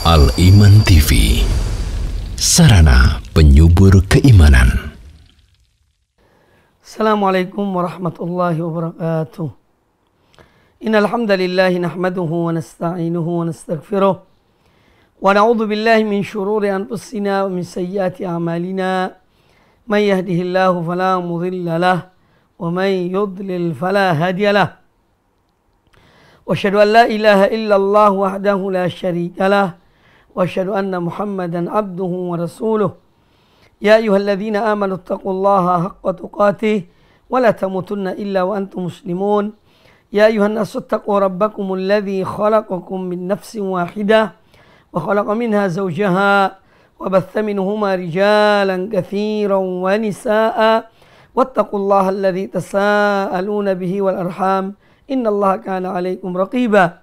Al-Iman TV, sarana penyubur keimanan. Assalamualaikum warahmatullahi wabarakatuh. Innal hamdalillah nahmaduhu wa nasta'inuhu wa nastaghfiruh wa na'udzu billahi min shururi anfusina wa min sayyiati a'malina. May yahdihillahu fala mudilla lahu wa may yudlil fala hadiya lahu. Wa asyhadu an la ilaha illallah wahdahu la syarika lahu wa asyhadu anna Muhammadan abduhu wa rasuluh. Ya ayyuhalladzina amanu taqullaha haqqa tuqatih wa la tamutunna illa wa antum muslimun. Ya ayyuhan nasu taqu rabbakumul ladzi khalaqakum min nafsin wahidah wa khalaqa minha zawjaha wa batha minhuma rijalan katsiran wa nisaa'a wattaqullaha alladzi tasaaluna bihi wal arham innallaha kana 'alaikum raqiba.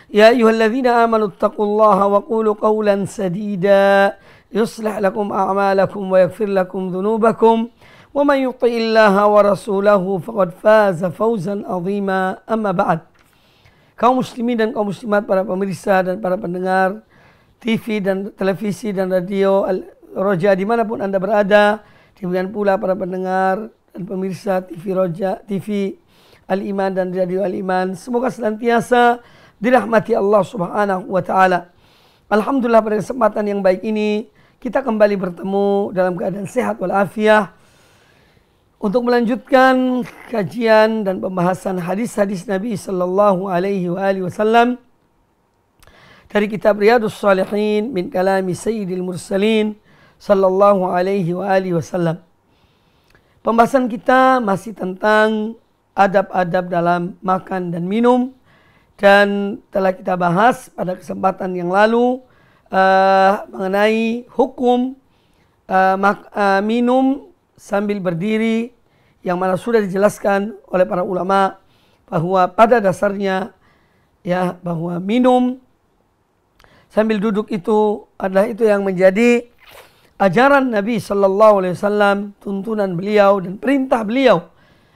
Ya ayyuhalladzina amanu taqullaha wa qulu qawlan sadida yuslih lakum a'malakum wa yaghfir lakum dhunubakum wa man yuti'illaha wa rasulahu faqad faza fawzan 'azima. Amma ba'd. Kaum muslimin dan kaum muslimat, para pemirsa dan para pendengar TV dan televisi dan radio Roja dimanapun Anda berada, demikian pula para pendengar dan pemirsa TV Roja, TV Al-Iman dan radio Al-Iman, semoga senantiasa dirahmati Allah Subhanahu wa taala. Alhamdulillah, pada kesempatan yang baik ini kita kembali bertemu dalam keadaan sehat walafiat untuk melanjutkan kajian dan pembahasan hadis-hadis Nabi sallallahu alaihi wasallam dari kitab Riyadhus Shalihin min kalami Sayyidil Mursalin sallallahu alaihi wasallam. Pembahasan kita masih tentang adab-adab dalam makan dan minum, dan telah kita bahas pada kesempatan yang lalu mengenai hukum minum sambil berdiri, yang mana sudah dijelaskan oleh para ulama bahwa pada dasarnya ya, bahwa minum sambil duduk itu adalah itu yang menjadi ajaran Nabi sallallahu alaihi wasallam, tuntunan beliau dan perintah beliau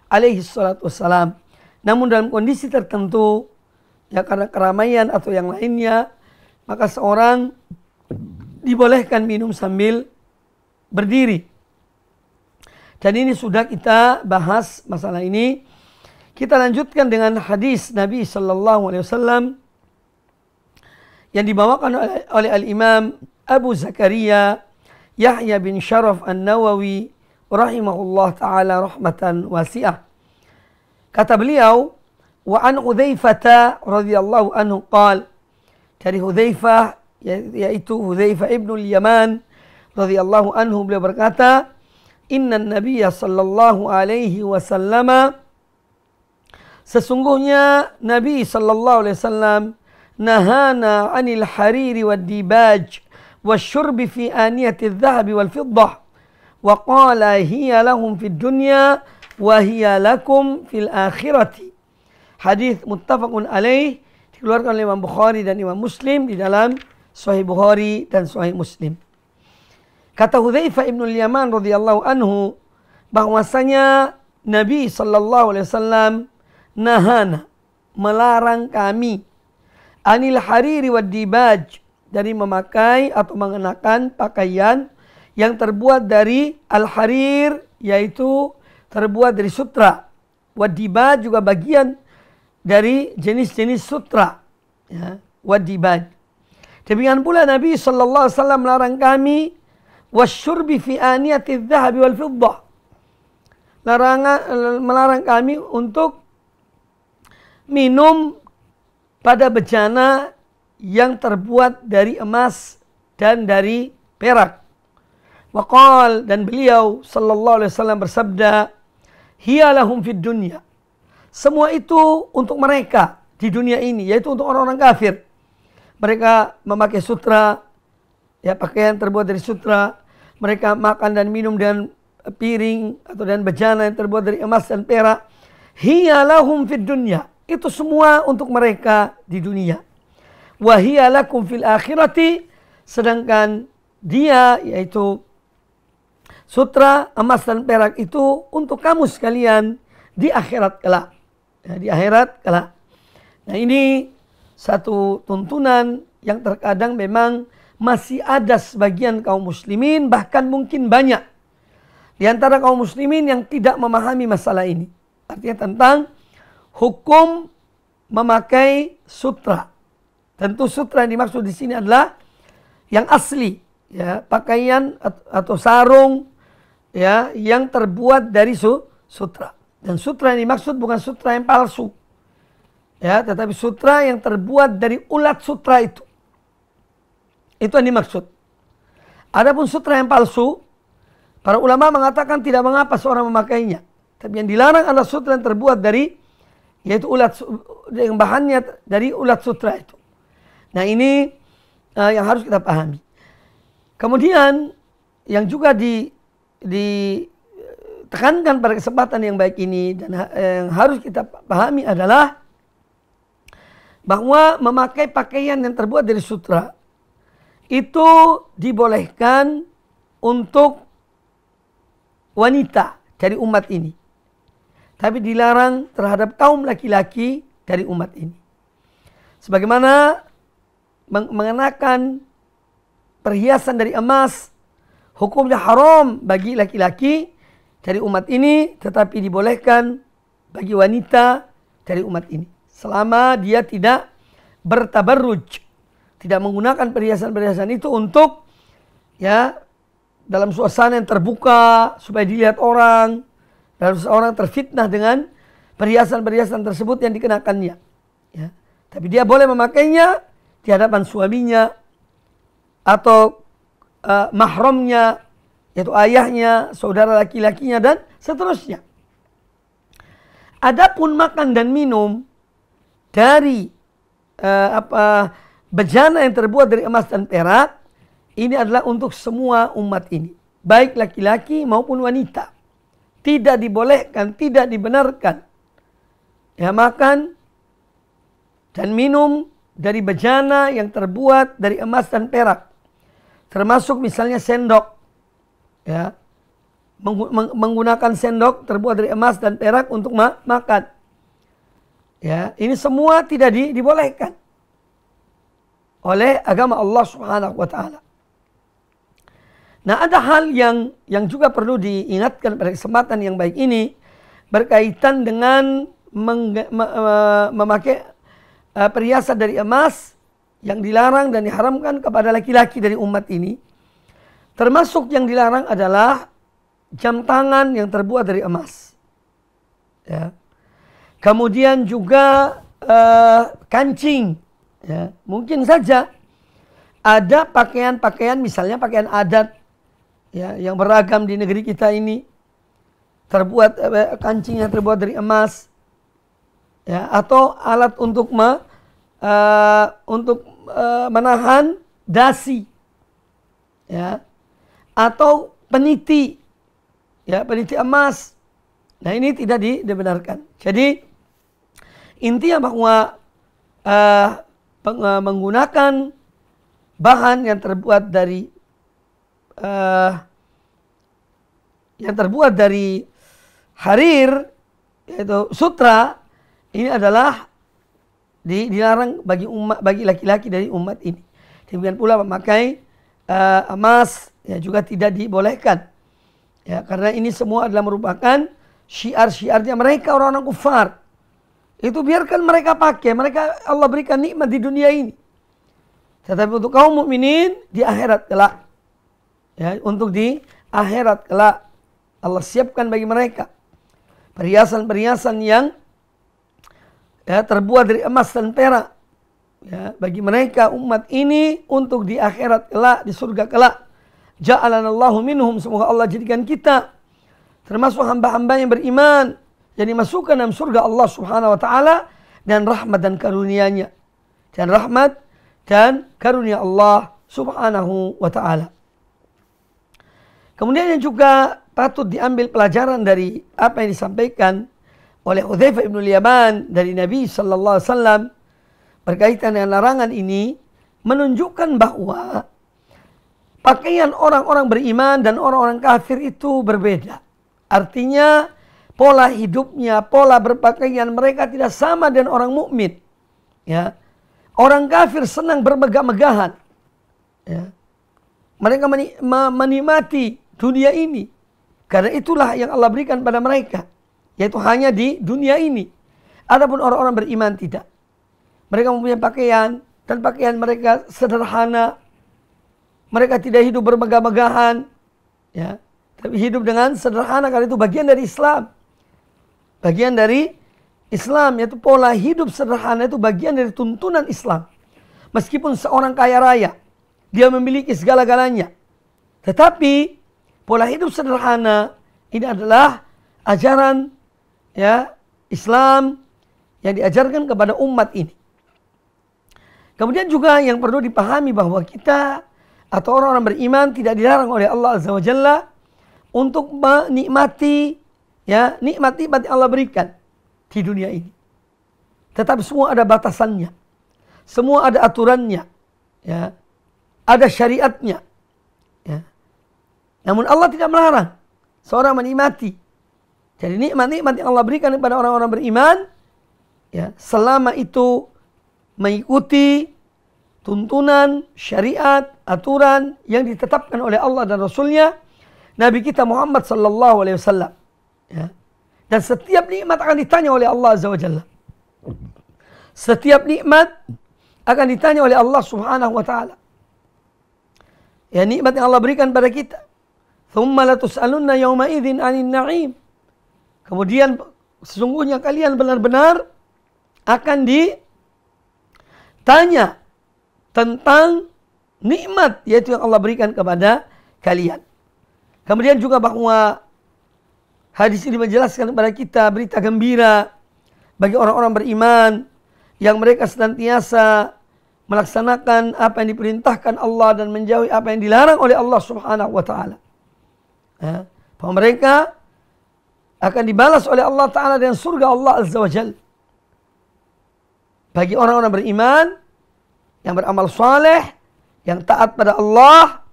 alaihi salatu wassalam. Namun dalam kondisi tertentu, ya karena keramaian atau yang lainnya, maka seorang dibolehkan minum sambil berdiri. Dan ini sudah kita bahas masalah ini. Kita lanjutkan dengan hadis Nabi sallallahu alaihi wasallam yang dibawakan oleh Al-Imam Abu Zakaria Yahya bin Sharaf An-Nawawi rahimahullah ta'ala rahmatan wasi'ah. Kata beliau, wa an Hudzaifah radhiyallahu anhu qala, dari Hudzaifah, yaitu Hudzaifah ibn al-Yaman radhiyallahu anhu, beliau berkata, inna nabiyya sallallahu alaihi wasallam, sesungguhnya Nabi sallallahu alaihi wasallam nahana 'anil hariri wad dibaj wasyurbi fi aniyati adh-dhahabi wal fiddah wa qala hiya lahum fid dunya wa hiya lakum fil akhirati. Hadis muttafaqun alaih, dikeluarkan oleh Imam Bukhari dan Imam Muslim di dalam Sahih Bukhari dan Sahih Muslim. Kata Hudzaifah ibn al-Yaman radhiyallahu anhu bahwasanya Nabi sallallahu alaihi wasallam nahana, melarang kami, anil hariri wad dibaj, dari memakai atau mengenakan pakaian yang terbuat dari al-harir, yaitu terbuat dari sutra. Wad-dibaj juga bagian dari jenis-jenis sutra, ya, wad-dibaj. Demikian pula Nabi sallallahu alaihi wasallam melarang kami wasyurbi fi aniyati adh-dhahabi wal fiddah, melarang kami untuk minum pada bejana yang terbuat dari emas dan dari perak. Waqal, dan beliau sallallahu alaihi wasallam bersabda, hiya lahum fid dunya, semua itu untuk mereka di dunia ini, yaitu untuk orang-orang kafir. Mereka memakai sutra, ya, pakaian terbuat dari sutra. Mereka makan dan minum dengan piring atau dan bejana yang terbuat dari emas dan perak. Hiya lahum fid dunya, itu semua untuk mereka di dunia. Wa hiya lakum fil akhirati, sedangkan dia, yaitu sutra, emas dan perak, itu untuk kamu sekalian di akhirat kelak. Ya, di akhirat kelak. Nah, ini satu tuntunan yang terkadang memang masih ada sebagian kaum muslimin, bahkan mungkin banyak di antara kaum muslimin yang tidak memahami masalah ini. Artinya tentang hukum memakai sutra. Tentu sutra yang dimaksud di sini adalah yang asli, ya, pakaian atau sarung, ya, yang terbuat dari sutra. Dan sutra yang dimaksud bukan sutra yang palsu, ya, tetapi sutra yang terbuat dari ulat sutra itu. Itu yang dimaksud. Adapun sutra yang palsu, para ulama mengatakan tidak mengapa seorang memakainya. Tapi yang dilarang adalah sutra yang terbuat dari, yaitu ulat, yang bahannya dari ulat sutra itu. Nah ini yang harus kita pahami. Kemudian yang juga ditekankan pada kesempatan yang baik ini dan yang harus kita pahami adalah bahwa memakai pakaian yang terbuat dari sutra itu dibolehkan untuk wanita dari umat ini, tapi dilarang terhadap kaum laki-laki dari umat ini. Sebagaimana mengenakan perhiasan dari emas hukumnya haram bagi laki-laki dari umat ini, tetapi dibolehkan bagi wanita dari umat ini selama dia tidak bertabarruj, tidak menggunakan perhiasan-perhiasan itu untuk, ya, dalam suasana yang terbuka supaya dilihat orang dan seorang terfitnah dengan perhiasan-perhiasan tersebut yang dikenakannya, ya. Tapi dia boleh memakainya di hadapan suaminya atau mahramnya, yaitu ayahnya, saudara laki-lakinya, dan seterusnya. Adapun makan dan minum dari bejana yang terbuat dari emas dan perak, ini adalah untuk semua umat ini, baik laki-laki maupun wanita. Tidak dibolehkan, tidak dibenarkan, ya, makan dan minum dari bejana yang terbuat dari emas dan perak. Termasuk misalnya sendok, ya, menggunakan sendok terbuat dari emas dan perak untuk makan. Ya, ini semua tidak dibolehkan oleh agama Allah Subhanahu wa taala. Nah, ada hal yang juga perlu diingatkan pada kesempatan yang baik ini berkaitan dengan memakai perhiasan dari emas yang dilarang dan diharamkan kepada laki-laki dari umat ini. Termasuk yang dilarang adalah jam tangan yang terbuat dari emas, ya. Kemudian juga kancing, ya. Mungkin saja ada pakaian-pakaian, misalnya pakaian adat, ya, yang beragam di negeri kita ini, terbuat kancingnya terbuat dari emas, ya, atau alat untuk menahan dasi, ya, atau peniti, ya, peniti emas. Nah ini tidak dibenarkan. Jadi intinya bahwa menggunakan bahan yang terbuat dari harir, yaitu sutra, ini adalah dilarang bagi laki-laki dari umat ini. Demikian pula memakai emas, ya, juga tidak dibolehkan, ya, karena ini semua adalah merupakan syiar-syiarnya mereka, orang-orang kufar. Itu biarkan mereka pakai, mereka Allah berikan nikmat di dunia ini. Tetapi untuk kaum mukminin di akhirat kelak, ya, untuk di akhirat kelak Allah siapkan bagi mereka perhiasan-perhiasan yang, ya, terbuat dari emas dan perak, ya, bagi mereka umat ini untuk di akhirat kelak, di surga kelak. Ja'alanallahu minhum, semoga Allah jadikan kita termasuk hamba-hamba yang beriman yang dimasukkan dalam surga Allah Subhanahu wa taala dan rahmat dan karunia-Nya. Dan rahmat dan karunia Allah Subhanahu wa taala. Kemudian yang juga patut diambil pelajaran dari apa yang disampaikan oleh Hudzaifah bin Yaman dari Nabi sallallahu alaihi wasallam berkaitan dengan larangan ini, menunjukkan bahwa pakaian orang-orang beriman dan orang-orang kafir itu berbeda. Artinya pola hidupnya, pola berpakaian mereka tidak sama dengan orang mukmin, ya. Orang kafir senang bermegah-megahan. Ya. Mereka menikmati dunia ini. Karena itulah yang Allah berikan pada mereka. Yaitu hanya di dunia ini. Adapun orang-orang beriman tidak. Mereka mempunyai pakaian. Dan pakaian mereka sederhana. Mereka tidak hidup bermegah-megahan. Ya. Tapi hidup dengan sederhana. Karena itu bagian dari Islam. Bagian dari Islam, yaitu pola hidup sederhana itu bagian dari tuntunan Islam. Meskipun seorang kaya raya, dia memiliki segala-galanya. Tetapi pola hidup sederhana ini adalah ajaran ya Islam yang diajarkan kepada umat ini. Kemudian juga yang perlu dipahami bahwa kita atau orang-orang beriman tidak dilarang oleh Allah Azza wa Jalla untuk menikmati ya nikmat-nikmat yang Allah berikan di dunia ini. Tetapi semua ada batasannya. Semua ada aturannya. Ya. Ada syariatnya. Ya. Namun Allah tidak melarang seorang menikmati. Jadi nikmat-nikmat yang Allah berikan kepada orang-orang beriman, ya, selama itu mengikuti tuntunan, syariat, aturan yang ditetapkan oleh Allah dan Rasulnya, Nabi kita Muhammad sallallahu alaihi wasallam. Ya. Dan setiap nikmat akan ditanya oleh Allah Azza wa Jalla. Setiap nikmat akan ditanya oleh Allah Subhanahu wa Ta'ala. Ya, nikmat yang Allah berikan pada kita. Thumma latus'alunna yawma idzin 'anil na'im. Kemudian sesungguhnya kalian benar-benar akan ditanya tentang nikmat yaitu yang Allah berikan kepada kalian. Kemudian juga bahwa hadis ini menjelaskan kepada kita berita gembira bagi orang-orang beriman yang mereka senantiasa melaksanakan apa yang diperintahkan Allah dan menjauhi apa yang dilarang oleh Allah Subhanahu wa Ta'ala. Ya, bahwa mereka akan dibalas oleh Allah Ta'ala dengan surga Allah Azza wa Jalla. Bagi orang-orang beriman yang beramal saleh, yang taat pada Allah,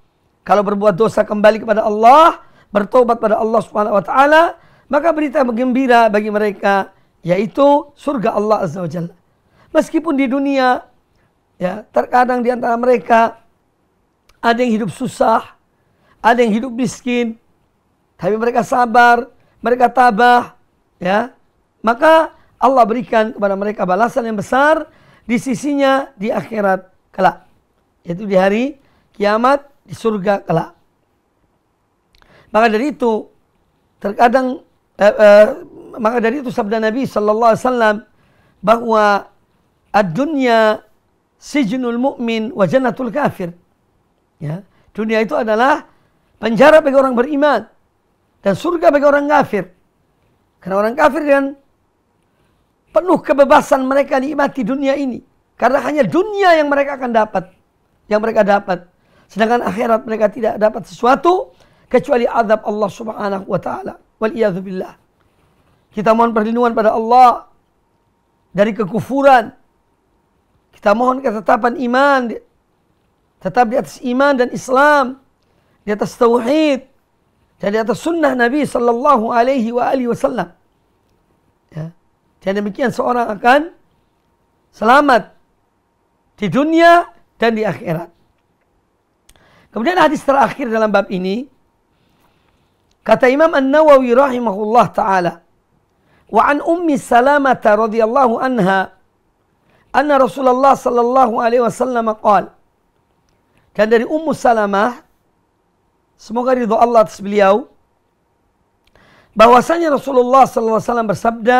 kalau berbuat dosa kembali kepada Allah, bertobat pada Allah Subhanahu wa Ta'ala, maka berita gembira bagi mereka yaitu surga Allah Azza wa Jalla. Meskipun di dunia ya terkadang di antara mereka ada yang hidup susah, ada yang hidup miskin, tapi mereka sabar, mereka tabah, ya, maka Allah berikan kepada mereka balasan yang besar di sisinya di akhirat kelak, yaitu di hari kiamat di surga kelak. Maka dari itu terkadang maka dari itu sabda Nabi sallallahu alaihi wasallam bahwa ad-dunya sijnul mu'min wa jannatul kafir. Ya, dunia itu adalah penjara bagi orang beriman dan surga bagi orang kafir. Karena orang kafir dan penuh kebebasan mereka nikmati dunia ini. Karena hanya dunia yang mereka akan dapat, yang mereka dapat. Sedangkan akhirat mereka tidak dapat sesuatu kecuali azab Allah Subhanahu wa Ta'ala. Wal-iyadzu billah. Kita mohon perlindungan pada Allah dari kekufuran. Kita mohon ketetapan iman, tetap di atas iman dan Islam, di atas tauhid, dan di atas sunnah Nabi sallallahu alaihi wasallam. Ya. Dan demikian seorang akan selamat di dunia dan di akhirat. Kemudian hadis terakhir dalam bab ini, kata Imam An-Nawawi rahimahullah ta'ala, wa an Ummi Salamah radhiyallahu anha anna Rasulullah sallallahu alaihi wasallam qala, dan dari Ummu Salamah, semoga ridha Allah atas beliau, bahwasanya Rasulullah sallallahu alaihi wasallam bersabda,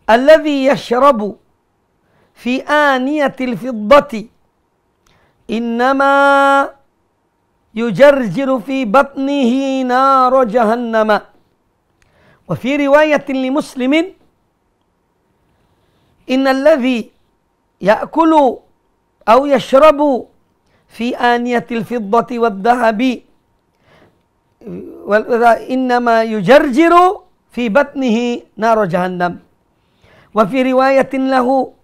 alladzi yashrabu fi aniyatil fiddati innama yujarjiru fi batnihi nar jahannama. Wa fi riwayatin li Muslimin, innal ladzi ya'kulu aw yashrabu fi aniyatil fiddati wad dhahabi innama yujarjiru fi batnihi nar jahannam. Wa fi riwayatin lahu,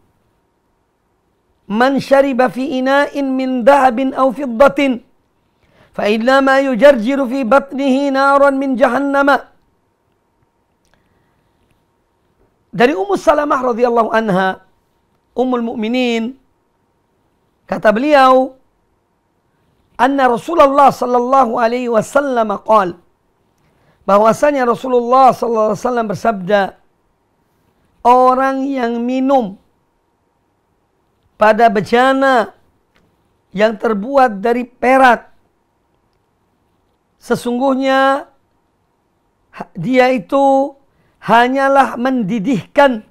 man shariba fi ina'in min dhahabin aw fiddatin fa innama yujarjiru fi batnihi naran min jahannama. Dari Ummu Salamah radhiyallahu anha, Ummul Mukminin, Kata beliau, anna Rasulullah sallallahu alaihi wasallam qala, bahwasanya Rasulullah sallallahu alaihi wasallam bersabda, orang yang minum pada bejana yang terbuat dari perak, sesungguhnya dia itu hanyalah mendidihkan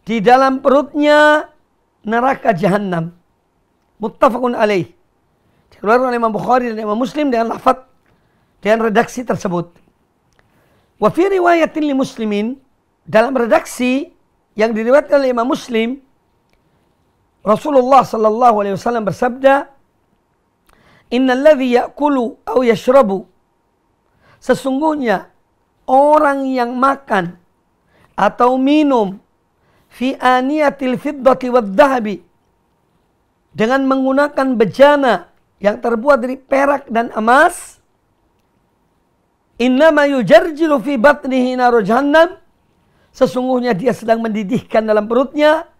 di dalam perutnya neraka jahanam. Muttafaqun alaih. Dikeluarkan oleh Imam Bukhari dan Imam Muslim dengan lafaz dan redaksi tersebut. Wa fi riwayatin li Muslimin, dalam redaksi yang diriwayatkan oleh Imam Muslim, Rasulullah sallallahu alaihi wasallam bersabda, innal ladzi ya'kulu aw yashrabu, sesungguhnya orang yang makan atau minum fi aniyatil fiddati wad dhahabi, dengan menggunakan bejana yang terbuat dari perak dan emas, innama yujarjilu fi batnihi naru jahannam, sesungguhnya dia sedang mendidihkan dalam perutnya,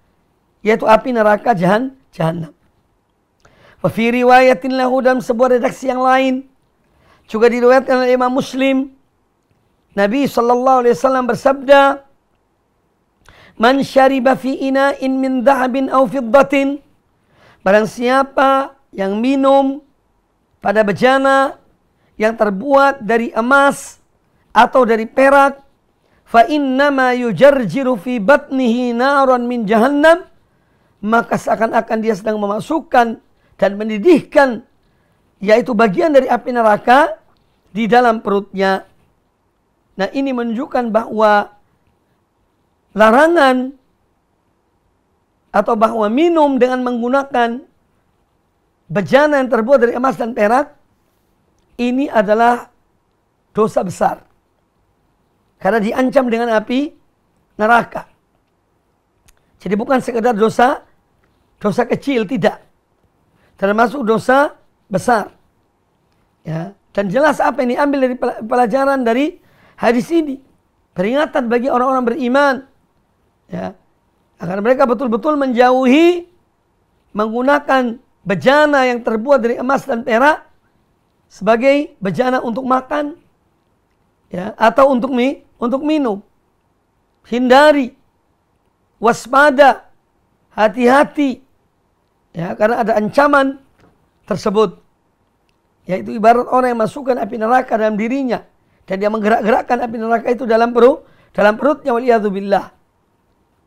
yaitu api neraka jahanam. Wa fi riwayatin lahu, dalam sebuah redaksi yang lain juga diriwayatkan oleh Imam Muslim, Nabi sallallahu alaihi wasallam bersabda, man syariba fi ina'in min dhahabin aw fiddatin, barang siapa yang minum pada bejana yang terbuat dari emas atau dari perak, fa innama yujarjiru fi batnihi naran min jahannam, maka seakan-akan dia sedang memasukkan dan mendidihkan, yaitu bagian dari api neraka di dalam perutnya. Nah, ini menunjukkan bahwa larangan atau bahwa minum dengan menggunakan bejana yang terbuat dari emas dan perak ini adalah dosa besar, karena diancam dengan api neraka. Jadi bukan sekedar dosa kecil, tidak, termasuk dosa besar. Ya, dan jelas apa yang diambil dari pelajaran dari hadis ini, peringatan bagi orang-orang beriman, ya, agar mereka betul-betul menjauhi menggunakan bejana yang terbuat dari emas dan perak sebagai bejana untuk makan, ya, atau untuk minum. Hindari, waspada, hati-hati, ya, karena ada ancaman tersebut, yaitu ibarat orang yang masukkan api neraka dalam dirinya dan dia menggerak-gerakkan api neraka itu dalam perutnya, waliyadzubillah.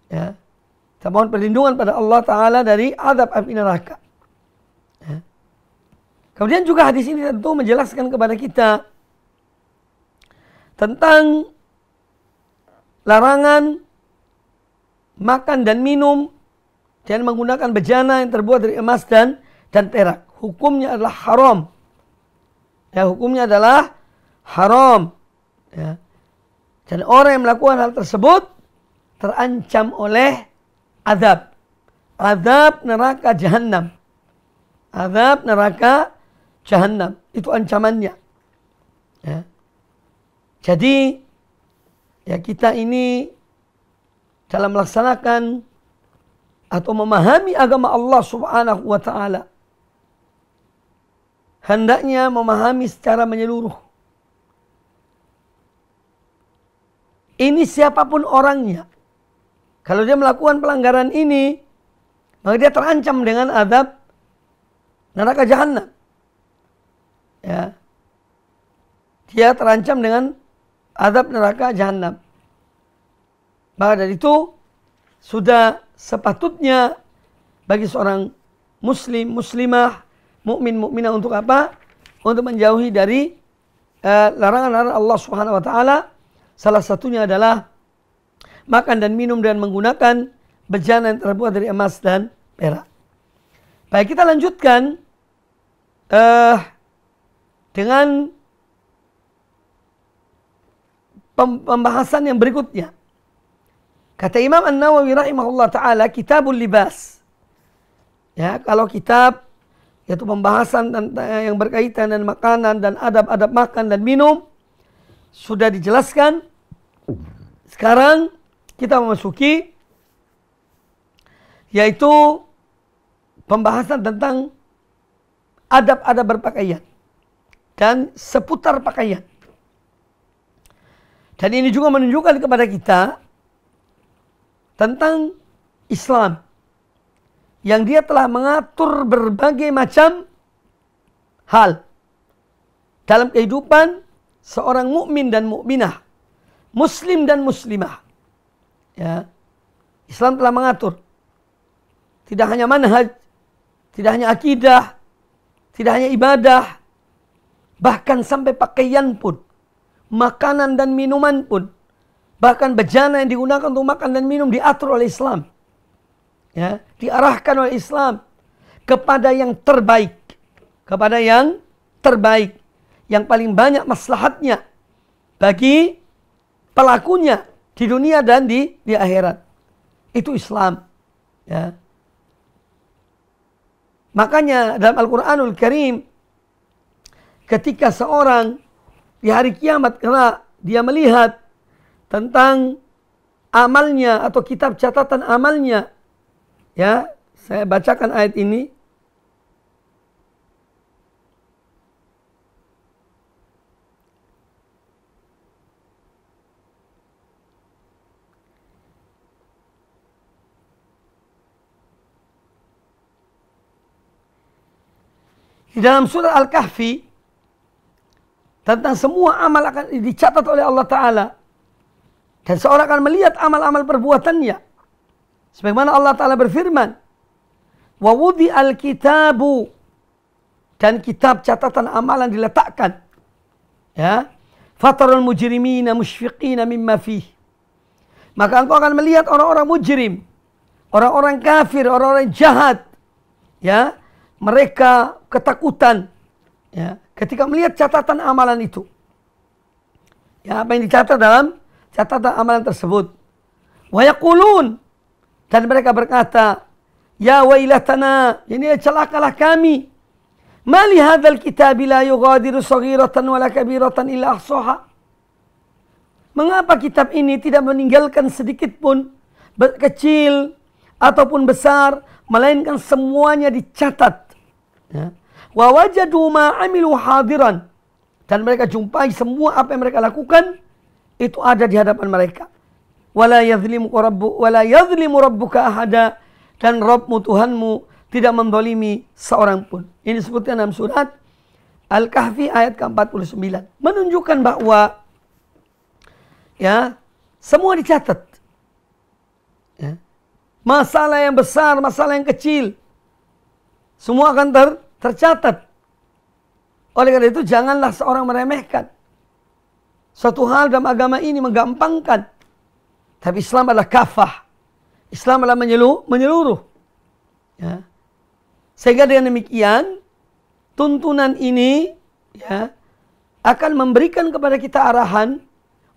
Ya, kita mohon perlindungan pada Allah Ta'ala dari azab api neraka. Ya. Kemudian juga hadis ini tentu menjelaskan kepada kita tentang larangan makan dan minum dan menggunakan bejana yang terbuat dari emas dan perak. Hukumnya adalah haram. Ya, hukumnya adalah haram. Ya. Dan orang yang melakukan hal tersebut terancam oleh azab neraka jahanam. Azab neraka jahanam itu ancamannya. Ya. Jadi ya, kita ini dalam melaksanakan atau memahami agama Allah Subhanahu wa taala hendaknya memahami secara menyeluruh. Ini siapapun orangnya, kalau dia melakukan pelanggaran ini, maka dia terancam dengan azab neraka jahanam. Ya. Dia terancam dengan azab neraka jahanam. Maka dari itu sudah sepatutnya bagi seorang muslim, muslimah, mukmin, mukminah untuk apa? Untuk menjauhi dari larangan-larangan Allah Subhanahu wa taala. Salah satunya adalah makan dan minum dengan menggunakan bejana yang terbuat dari emas dan perak. Baik, kita lanjutkan dengan pembahasan yang berikutnya. Kata Imam An-Nawawi rahimahullah ta'ala, kitabul libas. Ya, kalau kitab, yaitu pembahasan yang berkaitan dengan makanan dan adab-adab makan dan minum, sudah dijelaskan. Sekarang kita memasuki, yaitu pembahasan tentang adab-adab berpakaian dan seputar pakaian. Dan ini juga menunjukkan kepada kita tentang Islam yang dia telah mengatur berbagai macam hal dalam kehidupan seorang mukmin dan mukminah, muslim dan muslimah. Ya. Islam telah mengatur tidak hanya manhaj, tidak hanya akidah, tidak hanya ibadah, bahkan sampai pakaian pun, makanan dan minuman pun, bahkan bejana yang digunakan untuk makan dan minum diatur oleh Islam. Ya, diarahkan oleh Islam kepada yang terbaik, kepada yang terbaik, yang paling banyak maslahatnya bagi pelakunya di dunia dan di akhirat. Itu Islam. Ya. Makanya dalam Al-Quranul Karim, ketika seorang di hari kiamat kelak dia melihat tentang amalnya atau kitab catatan amalnya, ya, saya bacakan ayat ini. Di dalam surah Al-Kahfi, tentang semua amal akan dicatat oleh Allah Ta'ala. Dan seorang akan melihat amal-amal perbuatannya. Sebagaimana Allah Ta'ala berfirman, wa wudi al-kitabu, dan kitab catatan amalan diletakkan. Ya, fatarul mujrimina musyfiqina mimma fih. Maka engkau akan melihat orang-orang mujrim, orang-orang kafir, orang-orang jahat, ya, mereka ketakutan, ya, ketika melihat catatan amalan itu. Ya, apa yang dicatat dalam catatan amalan tersebut. Wa yaqulun, dan mereka berkata, ya wailatana, ini celakalah kami. Ma li hadzal kitabi la yughadiru saghiratan wala kabiratan illa ahsaha. Mengapa kitab ini tidak meninggalkan sedikit pun kecil ataupun besar, melainkan semuanya dicatat. Ya. Wa wajadu ma amilu hadiran, dan mereka jumpai semua apa yang mereka lakukan itu ada di hadapan mereka. Wala yadhlimu rabbuka ahada, dan Rabbmu Tuhanmu tidak menzalimi seorang pun. Ini disebutkan dalam surat Al-Kahfi ayat ke-49, menunjukkan bahwa ya semua dicatat. Ya. Masalah yang besar, masalah yang kecil, semua akan tercatat. Oleh karena itu janganlah seorang meremehkan suatu hal dalam agama ini, menggampangkan. Tapi Islam adalah kafah. Islam adalah menyeluruh. Ya. Sehingga dengan demikian tuntunan ini, ya, akan memberikan kepada kita arahan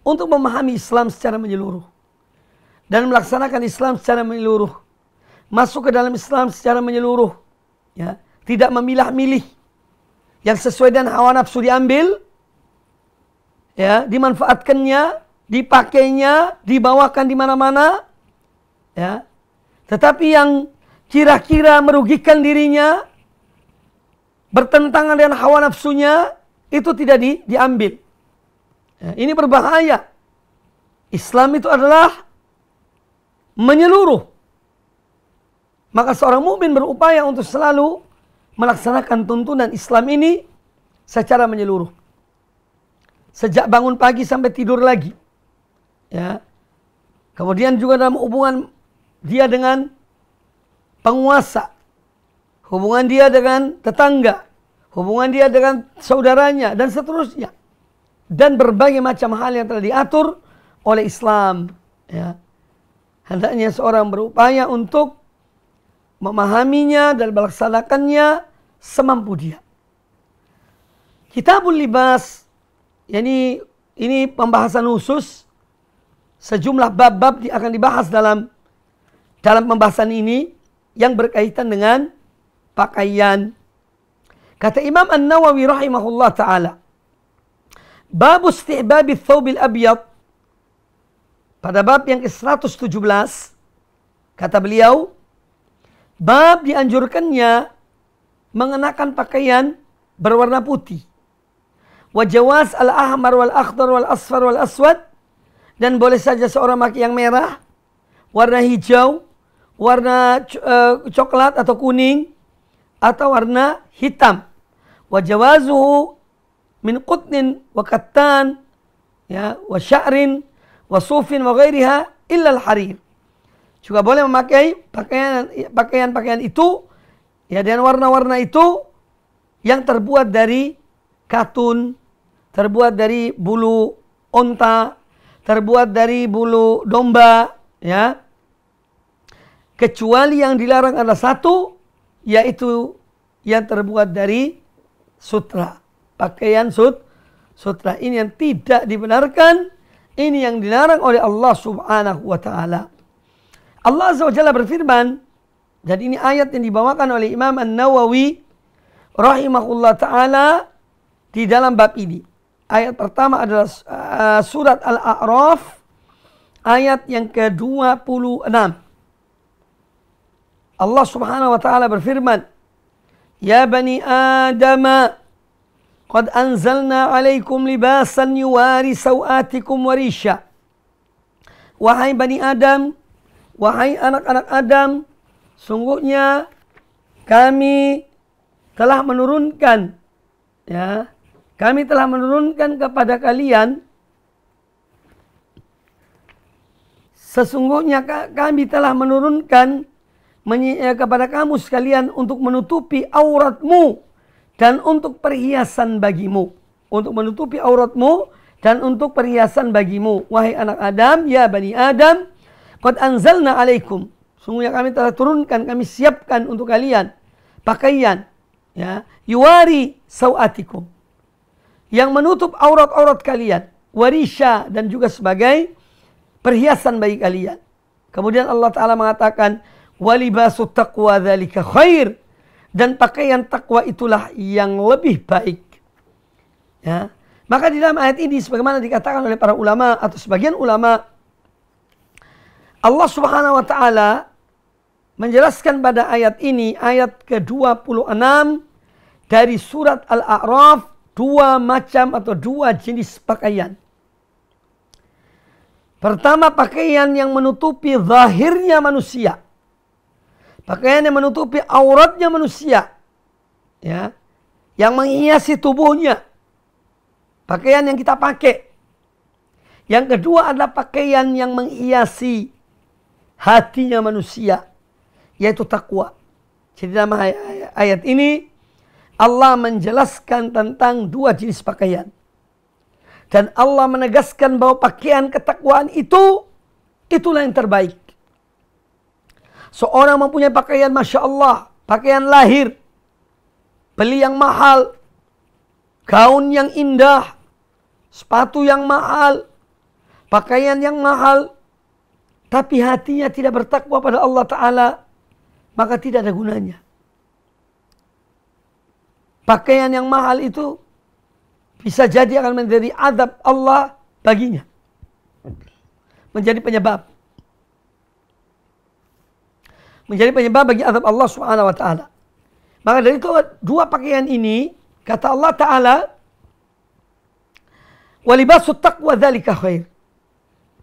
untuk memahami Islam secara menyeluruh dan melaksanakan Islam secara menyeluruh, masuk ke dalam Islam secara menyeluruh. Ya, tidak memilah-milih, yang sesuai dengan hawa nafsu diambil, ya, dimanfaatkannya, dipakainya, dibawakan di mana-mana, ya. Tetapi yang kira-kira merugikan dirinya, bertentangan dengan hawa nafsunya, itu tidak diambil. Ya, ini berbahaya. Islam itu adalah menyeluruh. Maka seorang mukmin berupaya untuk selalu melaksanakan tuntunan Islam ini secara menyeluruh. Sejak bangun pagi sampai tidur lagi. Ya. Kemudian juga dalam hubungan dia dengan penguasa, hubungan dia dengan tetangga, hubungan dia dengan saudaranya, dan seterusnya. Dan berbagai macam hal yang telah diatur oleh Islam. Ya. Hendaknya seorang berupaya untuk memahaminya dan melaksanakannya semampu dia. Kitabul Libas, yani ini pembahasan khusus, sejumlah bab-bab akan dibahas dalam pembahasan ini yang berkaitan dengan pakaian. Kata Imam An-Nawawi rahimahullah ta'ala, bab istihbabi thawbil abyad, pada bab yang ke-117, kata beliau, bab dianjurkannya mengenakan pakaian berwarna putih. Wa jawaz al-ahmar wal akhdar wal asfar wal aswad, dan boleh saja seorang pakai yang merah, warna hijau, warna coklat atau kuning, atau warna hitam. Wa jawazuhu min qutnin wa kattan, ya, wa sya'rin wa sufin wa ghairiha illa al-harir. Juga boleh memakai pakaian itu, ya, dengan warna-warna itu yang terbuat dari katun, terbuat dari bulu onta, terbuat dari bulu domba, ya. Kecuali yang dilarang adalah satu, yaitu yang terbuat dari sutra. Pakaian sutra. Ini yang tidak dibenarkan. Ini yang dilarang oleh Allah subhanahu wa ta'ala. Allah azza wa jalla berfirman, dan ini ayat yang dibawakan oleh Imam An-Nawawi rahimahullah ta'ala di dalam bab ini. Ayat pertama adalah surat Al-A'raf, ayat yang ke-26. Allah subhanahu wa ta'ala berfirman, Ya bani Adam, qad anzalna alaikum libasan yuwari sawatikum warisha. Wahai bani Adam, wahai anak-anak Adam, sungguhnya kami telah menurunkan, ya, kami telah menurunkan kepada kalian, sesungguhnya kami telah menurunkan kepada kamu sekalian untuk menutupi auratmu dan untuk perhiasan bagimu. Untuk menutupi auratmu dan untuk perhiasan bagimu. Wahai anak Adam, ya bani Adam, qad anzalna alaikum. Sungguhnya kami telah turunkan, kami siapkan untuk kalian pakaian, ya, yuwari sawatikum, yang menutup aurat-aurat kalian, warisha, dan juga sebagai perhiasan bagi kalian. Kemudian Allah Ta'ala mengatakan, walibasut taqwa dzalika khair, dan pakaian takwa itulah yang lebih baik. Ya. Maka di dalam ayat ini, sebagaimana dikatakan oleh para ulama atau sebagian ulama, Allah Subhanahu wa Ta'ala menjelaskan pada ayat ini, ayat ke-26 dari surat Al-A'raf, dua macam atau dua jenis pakaian. Pertama, pakaian yang menutupi zahirnya manusia. Pakaian yang menutupi auratnya manusia, ya, yang menghiasi tubuhnya. Pakaian yang kita pakai. Yang kedua adalah pakaian yang menghiasi hatinya manusia, yaitu takwa. Jadi dalam ayat ini Allah menjelaskan tentang dua jenis pakaian. Dan Allah menegaskan bahwa pakaian ketakwaan itulah yang terbaik. Seorang mempunyai pakaian Masya Allah, pakaian lahir, beli yang mahal, gaun yang indah, sepatu yang mahal, pakaian yang mahal, tapi hatinya tidak bertakwa pada Allah Ta'ala, maka tidak ada gunanya. Pakaian yang mahal itu bisa jadi akan menjadi azab Allah baginya. Menjadi penyebab. Menjadi penyebab bagi azab Allah Subhanahu wa Ta'ala. Maka dari itu dua pakaian ini, kata Allah Ta'ala, walibasut taqwa dzalika khair.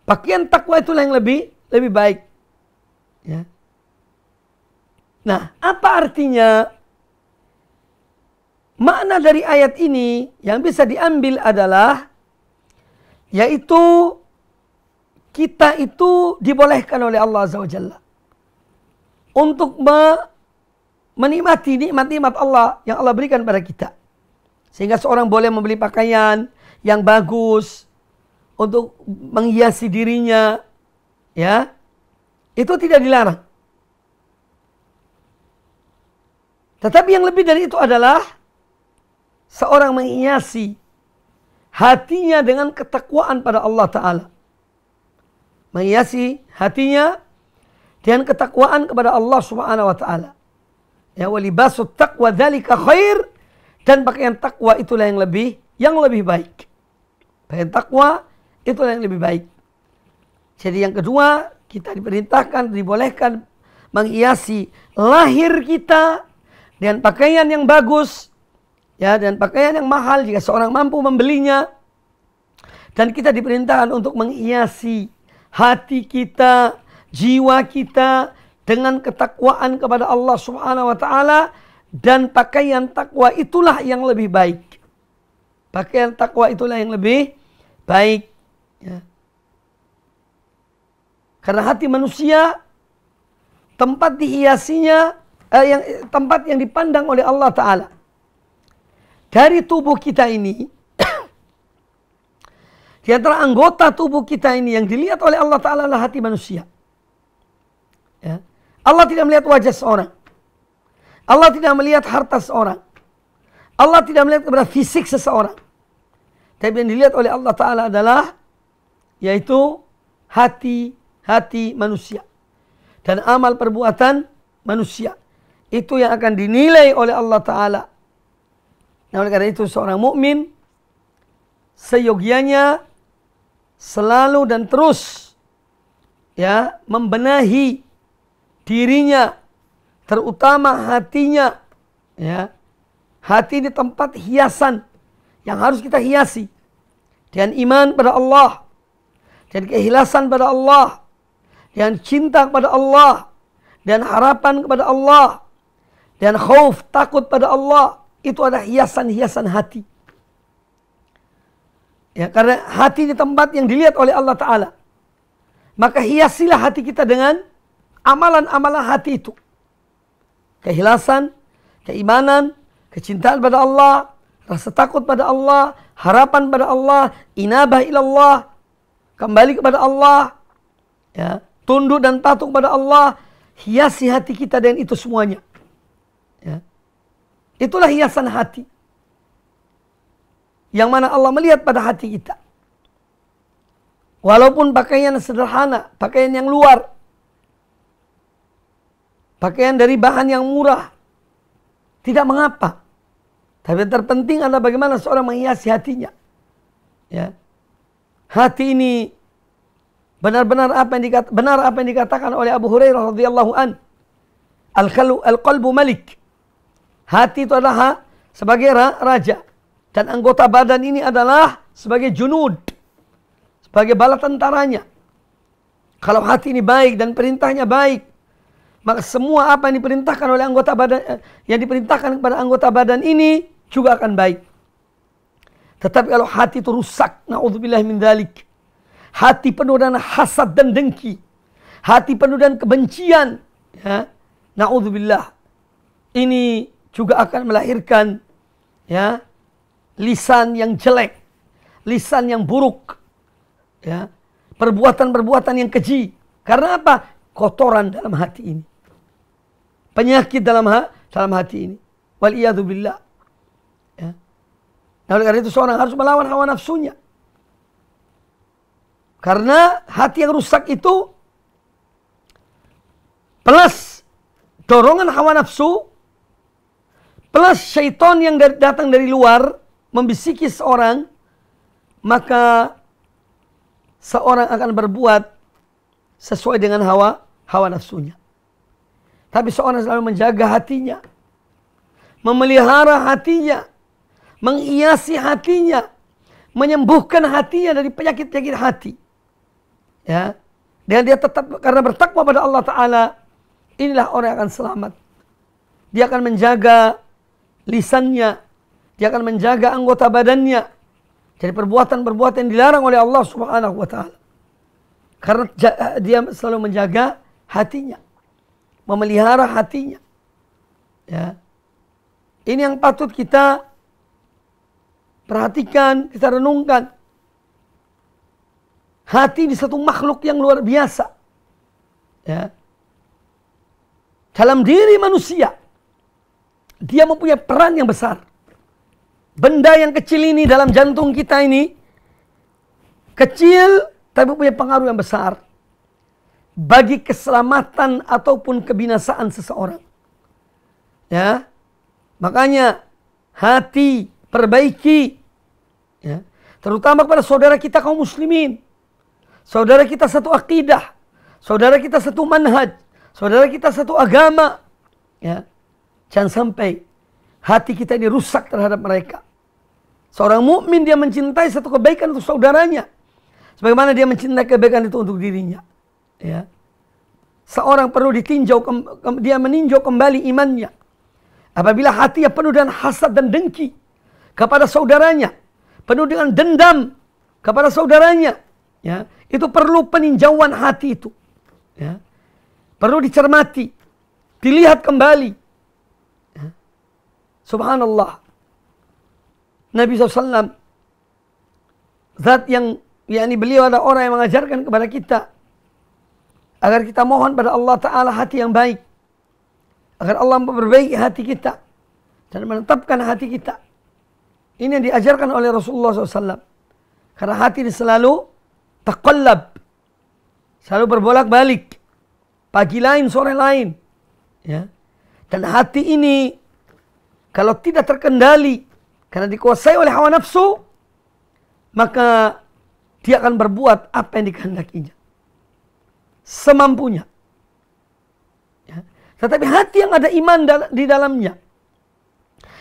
Pakaian takwa itulah yang lebih baik. Ya. Nah, apa artinya? Makna dari ayat ini yang bisa diambil adalah, yaitu kita itu dibolehkan oleh Allah Azza wa Jalla untuk menikmati nikmat-nikmat Allah yang Allah berikan pada kita. Sehingga seorang boleh membeli pakaian yang bagus untuk menghiasi dirinya, ya, itu tidak dilarang. Tetapi yang lebih dari itu adalah seorang menghiasi hatinya dengan ketakwaan pada Allah Ta'ala. Menghiasi hatinya dengan ketakwaan kepada Allah Subhanahu wa Ta'ala. Ya, walibasut taqwa dzalika khair, dan pakaian takwa itulah yang lebih baik. Pakaian takwa itulah yang lebih baik. Jadi yang kedua, kita diperintahkan, dibolehkan menghiasi lahir kita dengan pakaian yang bagus, ya, dan pakaian yang mahal jika seorang mampu membelinya. Dan kita diperintahkan untuk menghiasi hati kita, jiwa kita dengan ketakwaan kepada Allah Subhanahu wa taala, dan pakaian takwa itulah yang lebih baik. Pakaian takwa itulah yang lebih baik, ya. Karena hati manusia tempat dihiasinya, tempat yang dipandang oleh Allah Ta'ala. Dari tubuh kita ini, di antara anggota tubuh kita ini yang dilihat oleh Allah Ta'ala adalah hati manusia. Ya. Allah tidak melihat wajah seorang. Allah tidak melihat harta seorang. Allah tidak melihat kepada fisik seseorang. Tapi yang dilihat oleh Allah Ta'ala adalah, yaitu hati manusia. Dan amal perbuatan manusia. Itu yang akan dinilai oleh Allah Ta'ala. Nah, oleh karena itu seorang mukmin seyogianya selalu dan terus, ya, membenahi dirinya, terutama hatinya, ya. Hati di tempat hiasan yang harus kita hiasi dengan iman pada Allah, dan keikhlasan pada Allah, dan cinta kepada Allah, dan harapan kepada Allah, dan khauf, takut pada Allah. Itu adalah hiasan-hiasan hati. Ya, karena hati di tempat yang dilihat oleh Allah Ta'ala. Maka hiasilah hati kita dengan amalan-amalan hati itu. Keikhlasan, keimanan, kecintaan pada Allah, rasa takut pada Allah, harapan pada Allah, inabah ilallah, kembali kepada Allah, ya, tunduk dan patuh kepada Allah. Hiasi hati kita dengan itu semuanya, ya. Itulah hiasan hati yang mana Allah melihat pada hati kita. Walaupun pakaian sederhana, pakaian yang luar, pakaian dari bahan yang murah, tidak mengapa. Tapi yang terpenting adalah bagaimana seorang menghiasi hatinya, ya. Hati ini benar-benar apa yang dikatakan oleh Abu Hurairah radhiyallahu an. Al-qalbu malik. Hati itu adalah sebagai raja, dan anggota badan ini adalah sebagai junud, sebagai bala tentaranya. Kalau hati ini baik dan perintahnya baik, maka semua apa yang diperintahkan oleh anggota badan, yang diperintahkan kepada anggota badan ini juga akan baik. Tetapi kalau hati itu rusak, na'udzubillah min dzalik, hati penuh dengan hasad dan dengki, hati penuh dengan kebencian, ya, na'udzubillah, ini juga akan melahirkan, ya, lisan yang jelek, lisan yang buruk, ya, perbuatan-perbuatan yang keji. Karena apa? Kotoran dalam hati ini, penyakit dalam hati ini. Waliyadzubillah. Ya. Nah, oleh karena itu seorang harus melawan hawa nafsunya. Karena hati yang rusak itu plus dorongan hawa nafsu, plus syaitan yang datang dari luar membisiki seorang, maka seorang akan berbuat sesuai dengan hawa nafsunya. Tapi seorang selalu menjaga hatinya, memelihara hatinya, menghiasi hatinya, menyembuhkan hatinya dari penyakit-penyakit hati. Ya, dan dia tetap karena bertakwa pada Allah Ta'ala, inilah orang yang akan selamat. Dia akan menjaga lisannya, dia akan menjaga anggota badannya dari perbuatan-perbuatan yang dilarang oleh Allah Subhanahu wa Ta'ala. Karena dia selalu menjaga hatinya, memelihara hatinya. Ya. Ini yang patut kita perhatikan, kita renungkan. Hati di satu makhluk yang luar biasa, ya. Dalam diri manusia, dia mempunyai peran yang besar. Benda yang kecil ini dalam jantung kita ini, kecil tapi punya pengaruh yang besar bagi keselamatan ataupun kebinasaan seseorang. Ya, makanya hati perbaiki, ya, terutama kepada saudara kita kaum muslimin, saudara kita satu akidah, saudara kita satu manhaj, saudara kita satu agama, ya, jangan sampai hati kita ini rusak terhadap mereka. Seorang mukmin dia mencintai satu kebaikan untuk saudaranya, sebagaimana dia mencintai kebaikan itu untuk dirinya. Ya. Seorang perlu ditinjau, dia meninjau kembali imannya. Apabila hatinya penuh dengan hasad dan dengki kepada saudaranya, penuh dengan dendam kepada saudaranya, ya, itu perlu peninjauan hati itu. Ya. Perlu dicermati, dilihat kembali. Ya. Subhanallah. Nabi SAW, zat yang, yakni beliau ada orang yang mengajarkan kepada kita agar kita mohon pada Allah Ta'ala hati yang baik, agar Allah memperbaiki hati kita dan menetapkan hati kita. Ini yang diajarkan oleh Rasulullah SAW. Karena hati ini selalu taqallab, selalu berbolak-balik, pagi lain, sore lain. Ya. Dan hati ini kalau tidak terkendali, karena dikuasai oleh hawa nafsu, maka dia akan berbuat apa yang dikehendakinya, semampunya. Ya. Tetapi hati yang ada iman di dalamnya,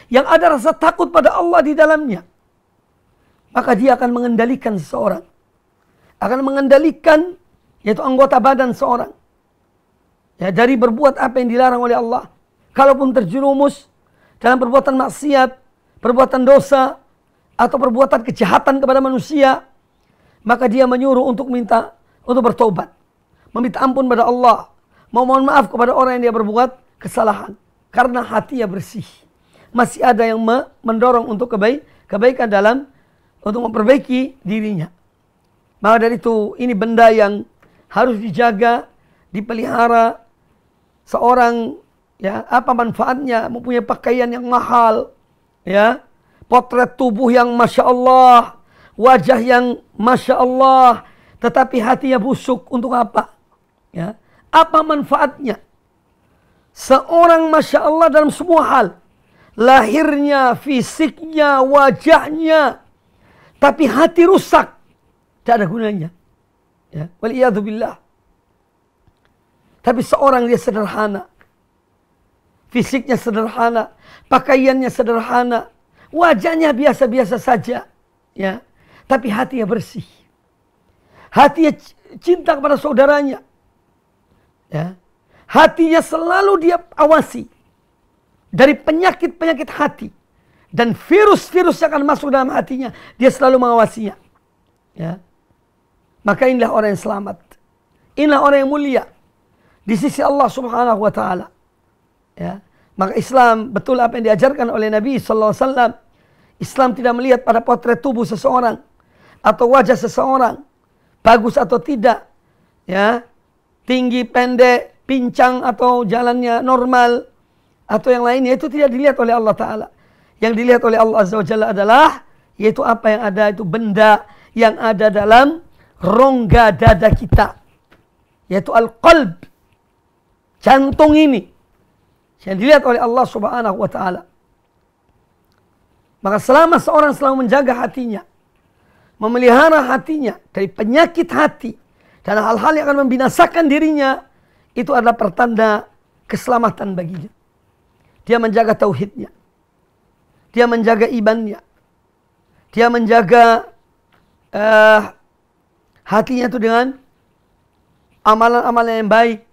yang ada rasa takut pada Allah di dalamnya, maka dia akan mengendalikan seseorang, akan mengendalikan yaitu anggota badan seorang, ya, dari berbuat apa yang dilarang oleh Allah. Kalaupun terjerumus dalam perbuatan maksiat, perbuatan dosa, atau perbuatan kejahatan kepada manusia, maka dia menyuruh untuk bertobat, meminta ampun pada Allah, memohon maaf kepada orang yang dia berbuat kesalahan, karena hatinya bersih. Masih ada yang mendorong untuk kebaikan dalam untuk memperbaiki dirinya. Maka dari itu, ini benda yang harus dijaga, dipelihara. Seorang, ya, apa manfaatnya mempunyai pakaian yang mahal, ya, potret tubuh yang masya Allah, wajah yang masya Allah, tetapi hatinya busuk, untuk apa? Ya, apa manfaatnya? Seorang masya Allah dalam semua hal, lahirnya, fisiknya, wajahnya, tapi hati rusak, tidak ada gunanya. Ya, waliyadzubillah. Tapi seorang dia sederhana, fisiknya sederhana, pakaiannya sederhana, wajahnya biasa-biasa saja, ya, tapi hatinya bersih, hatinya cinta kepada saudaranya, ya, hatinya selalu dia awasi dari penyakit-penyakit hati, dan virus-virus yang akan masuk dalam hatinya, dia selalu mengawasinya. Ya. Maka inilah orang yang selamat. Inilah orang yang mulia di sisi Allah Subhanahu wa Ta'ala. Ya. Maka Islam, betul apa yang diajarkan oleh Nabi SAW. Islam tidak melihat pada potret tubuh seseorang atau wajah seseorang, bagus atau tidak, ya, tinggi, pendek, pincang atau jalannya normal, atau yang lainnya, itu tidak dilihat oleh Allah Ta'ala. Yang dilihat oleh Allah Azza wa Jalla adalah, yaitu apa yang ada, itu benda yang ada dalam rongga dada kita, yaitu al-qalb, jantung ini, yang dilihat oleh Allah Subhanahu wa Ta'ala. Maka selama seorang selalu menjaga hatinya, memelihara hatinya dari penyakit hati dan hal-hal yang akan membinasakan dirinya, itu adalah pertanda keselamatan baginya. Dia menjaga tauhidnya, dia menjaga imannya, dia menjaga hatinya itu dengan amalan-amalan yang baik,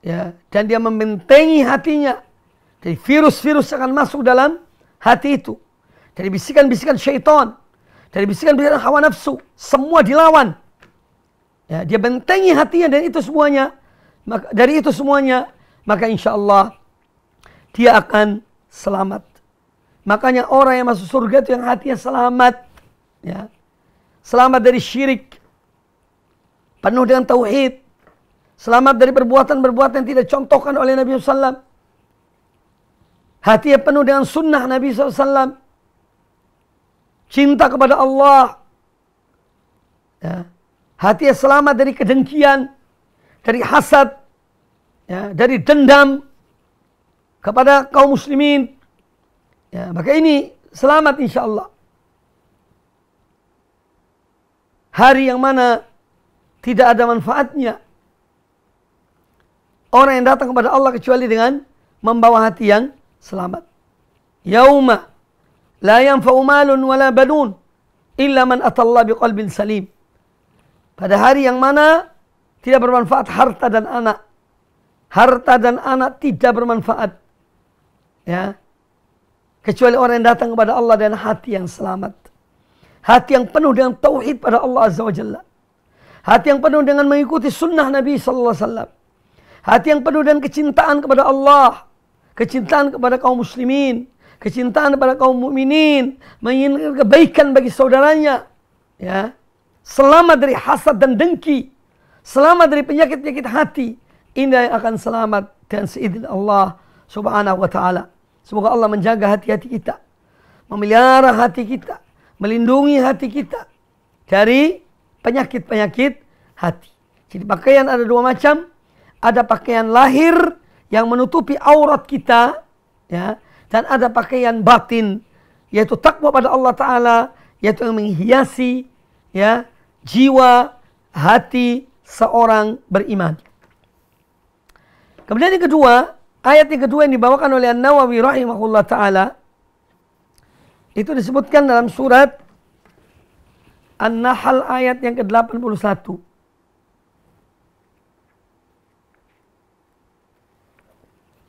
ya, dan dia membentengi hatinya dari virus-virus yang akan masuk dalam hati itu, dari bisikan-bisikan syaitan, dari bisikan-bisikan hawa nafsu, semua dilawan. Ya, dia bentengi hatinya dan itu semuanya, dari itu semuanya, maka insya Allah dia akan selamat. Makanya orang yang masuk surga itu yang hatinya selamat, ya, selamat dari syirik, penuh dengan tauhid, selamat dari perbuatan-perbuatan yang tidak contohkan oleh Nabi SAW. Hatinya penuh dengan sunnah Nabi SAW, cinta kepada Allah, ya. Hatinya selamat dari kedengkian, dari hasad, ya, dari dendam kepada kaum muslimin, ya, maka ini selamat insya Allah. Hari yang mana tidak ada manfaatnya orang yang datang kepada Allah kecuali dengan membawa hati yang selamat. Yauma la yanfa'u malun wala banun illa man atallaha biqalbin salim. Pada hari yang mana tidak bermanfaat harta dan anak. Harta dan anak tidak bermanfaat. Ya. Kecuali orang yang datang kepada Allah dengan hati yang selamat. Hati yang penuh dengan tauhid pada Allah Azza wa Jalla. Hati yang penuh dengan mengikuti sunnah Nabi sallallahu alaihi wasallam. Hati yang penuh dengan kecintaan kepada Allah, kecintaan kepada kaum muslimin, kecintaan kepada kaum mukminin, menginginkan kebaikan bagi saudaranya, ya. Selamat dari hasad dan dengki, selamat dari penyakit-penyakit hati. Ini yang akan selamat dengan seizin Allah Subhanahu wa taala. Semoga Allah menjaga hati-hati kita, memelihara hati kita, melindungi hati kita dari penyakit-penyakit hati. Jadi pakaian ada dua macam. Ada pakaian lahir yang menutupi aurat kita, ya, dan ada pakaian batin, yaitu takwa pada Allah Ta'ala, yaitu yang menghiasi, ya, jiwa, hati seorang beriman. Kemudian yang kedua, ayat yang kedua yang dibawakan oleh An-Nawawi rahimahullah ta'ala, itu disebutkan dalam surat An-Nahl ayat yang ke-81.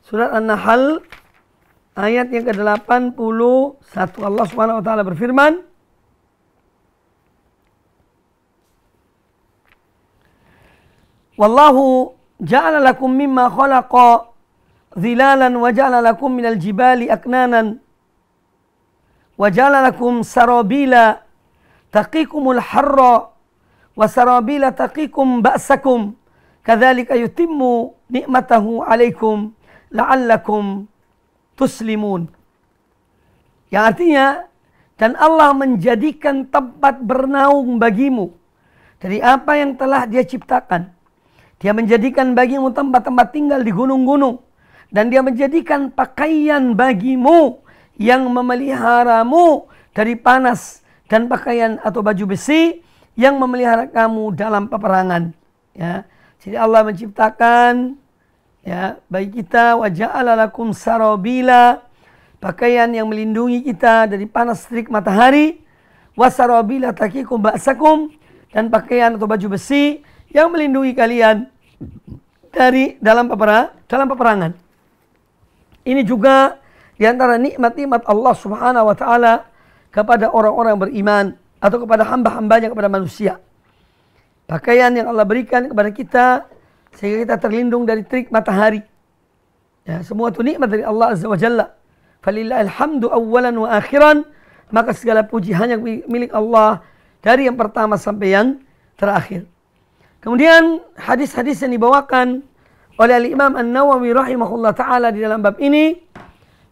Surat An-Nahl ayat yang ke-81. Allah Subhanahu wa taala berfirman, Wallahu ja'ala lakum mimma khalaqa dhilalan wa ja'ala lakum minal jibali aknanan wa ja'ala lakum sarabila taqikumul harra wa sarabila taqikum ba'sakum kadzalika yutimmu ni'matahu 'alaikum la'allakum tuslimun. Yang artinya, dan Allah menjadikan tempat bernaung bagimu dari apa yang telah Dia ciptakan. Dia menjadikan bagimu tempat-tempat tinggal di gunung-gunung. Dan Dia menjadikan pakaian bagimu yang memeliharamu dari panas. Dan pakaian atau baju besi yang memelihara kamu dalam peperangan. Ya. Jadi Allah menciptakan, ya, bagi kita, wa ja'ala lakum sarabila, pakaian yang melindungi kita dari panas terik matahari, wa sarabila taqikum ba'sakum, dan pakaian atau baju besi yang melindungi kalian dari dalam peperangan. Ini juga diantara nikmat-nikmat Allah Subhanahu wa taala kepada orang-orang yang beriman atau kepada hamba-hambanya, kepada manusia. Pakaian yang Allah berikan kepada kita sehingga kita terlindung dari terik matahari. Ya, semua itu nikmat dari Allah Azza wa Jalla. Falillahil hamdu awwalan wa akhiran. Maka segala puji hanya milik Allah dari yang pertama sampai yang terakhir. Kemudian hadis-hadis yang dibawakan oleh Al-Imam An-Nawawi rahimahullah ta'ala di dalam bab ini,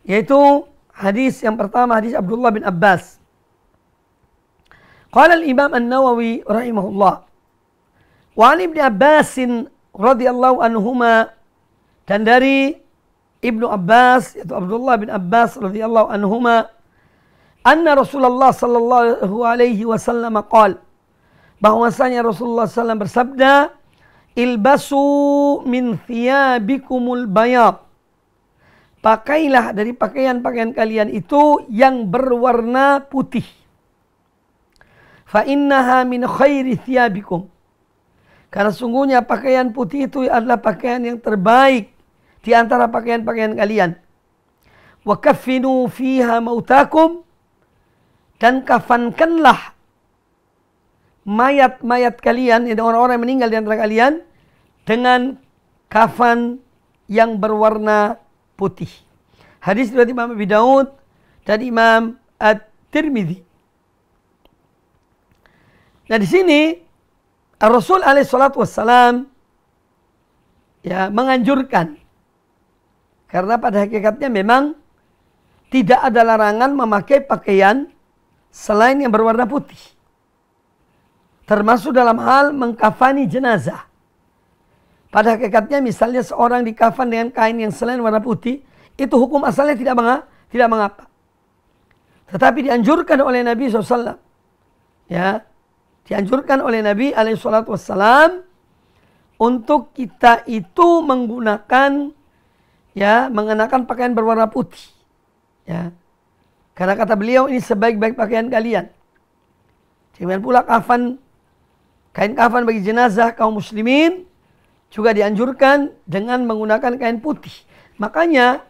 yaitu hadis yang pertama, hadis Abdullah bin Abbas. Qala Al-Imam An-Nawawi rahimahullah, wa an Ibn Abbasin radhiyallahu anhuma, dan dari Ibnu Abbas yaitu Abdullah bin Abbas radhiyallahu anhuma, anna Rasulullah sallallahu alaihi wasallam qala, bahwasanya Rasulullah SAW bersabda, ilbasu min thiyabikumul bayad, pakailah dari pakaian-pakaian kalian itu yang berwarna putih, fa innaha min khairi thiyabikum, karena sungguhnya pakaian putih itu adalah pakaian yang terbaik di antara pakaian-pakaian kalian. Wa kaffinu fiha mautakum, dan kafankanlah mayat-mayat kalian, yaitu orang-orang yang meninggal di antara kalian, dengan kafan yang berwarna putih. Hadis riwayat Imam Abi Daud dan Imam At-Tirmidzi. Nah, di sini Rasul alaihi salatu wassalam, ya, menganjurkan, karena pada hakikatnya memang tidak ada larangan memakai pakaian selain yang berwarna putih. Termasuk dalam hal mengkafani jenazah. Pada hakikatnya misalnya seorang dikafan dengan kain yang selain warna putih, itu hukum asalnya tidak mengapa. Tetapi dianjurkan oleh Nabi SAW. Ya, dianjurkan oleh Nabi SAW untuk kita itu menggunakan, ya, mengenakan pakaian berwarna putih. Ya. Karena kata beliau, ini sebaik-baik pakaian kalian. Demikian pula kain kafan bagi jenazah kaum muslimin juga dianjurkan dengan menggunakan kain putih. Makanya,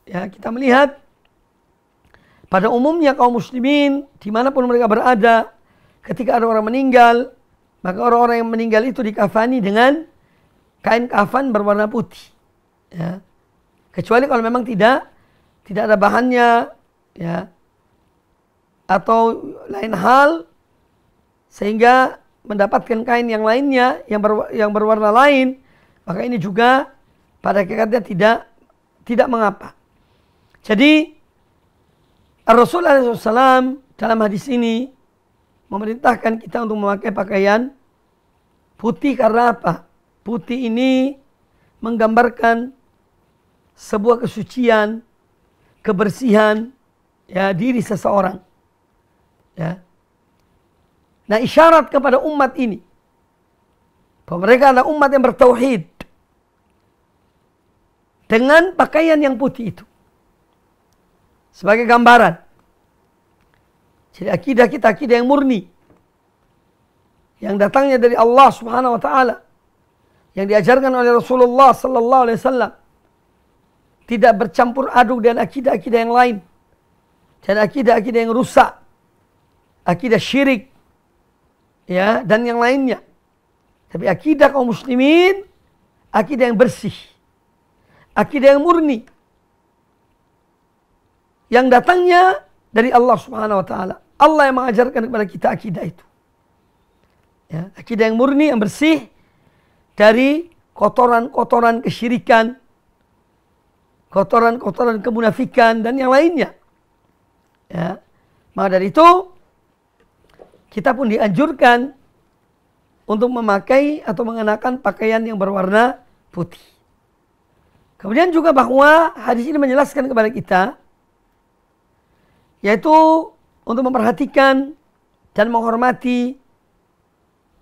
ya, kita melihat pada umumnya kaum muslimin dimanapun mereka berada, ketika ada orang meninggal, maka orang-orang yang meninggal itu dikafani dengan kain kafan berwarna putih. Ya. Kecuali kalau memang tidak ada bahannya, ya, atau lain hal, sehingga mendapatkan kain yang lainnya yang berwarna lain, maka ini juga pada hakikatnya tidak mengapa. Jadi Rasulullah SAW dalam hadis ini memerintahkan kita untuk memakai pakaian putih. Karena apa? Putih ini menggambarkan sebuah kesucian, kebersihan, ya, diri seseorang. Ya. Nah, isyarat kepada umat ini bahwa mereka adalah umat yang bertauhid dengan pakaian yang putih itu sebagai gambaran. Jadi akidah kita akidah yang murni, yang datangnya dari Allah Subhanahu wa taala, yang diajarkan oleh Rasulullah sallallahu alaihi wasallam, tidak bercampur aduk dengan akidah-akidah yang lain dan akidah-akidah yang rusak, akidah syirik, ya, dan yang lainnya. Tapi akidah kaum muslimin akidah yang bersih, akidah yang murni, yang datangnya dari Allah Subhanahu wa taala. Allah yang mengajarkan kepada kita akidah itu. Ya, akidah yang murni, yang bersih dari kotoran-kotoran kesyirikan, kotoran-kotoran kemunafikan dan yang lainnya. Ya. Maka dari itu kita pun dianjurkan untuk memakai atau mengenakan pakaian yang berwarna putih. Kemudian juga bahwa hadis ini menjelaskan kepada kita, yaitu untuk memperhatikan dan menghormati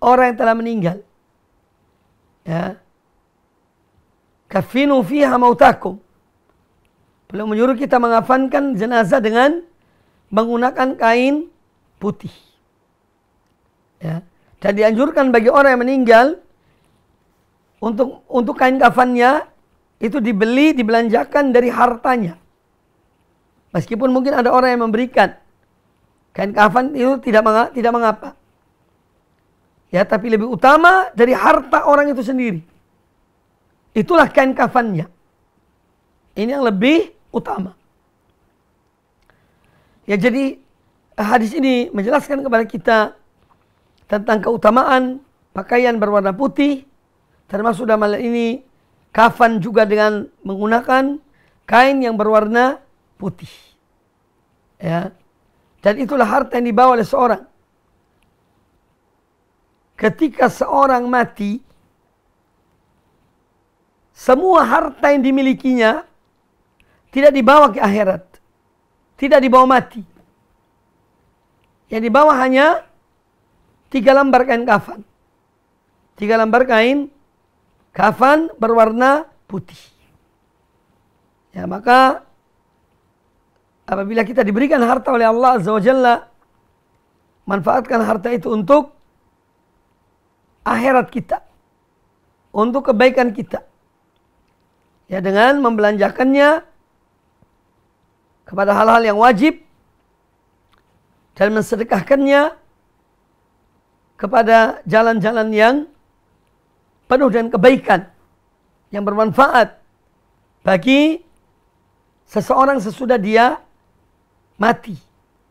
orang yang telah meninggal. Ya. Kafinu fiha mautakum. Beliau menyuruh kita mengafankan jenazah dengan menggunakan kain putih. Ya. Dan dianjurkan bagi orang yang meninggal untuk kain kafannya itu dibelanjakan dari hartanya. Meskipun mungkin ada orang yang memberikan kain kafan, itu tidak mengapa. Ya, tapi lebih utama dari harta orang itu sendiri. Itulah kain kafannya. Ini yang lebih utama. Ya, jadi hadis ini menjelaskan kepada kita tentang keutamaan pakaian berwarna putih, termasuk dalam hal ini kafan juga dengan menggunakan kain yang berwarna putih. Ya. Dan itulah harta yang dibawa oleh seorang. Ketika seorang mati, semua harta yang dimilikinya tidak dibawa ke akhirat, tidak dibawa mati. Yang dibawa hanya 3 lembar kain kafan. 3 lembar kain kafan berwarna putih. Ya, maka apabila kita diberikan harta oleh Allah Azza wa Jalla, manfaatkan harta itu untuk akhirat kita, untuk kebaikan kita. Ya, dengan membelanjakannya kepada hal-hal yang wajib dan mensedekahkannya kepada jalan-jalan yang penuh dengan kebaikan, yang bermanfaat bagi seseorang sesudah dia mati.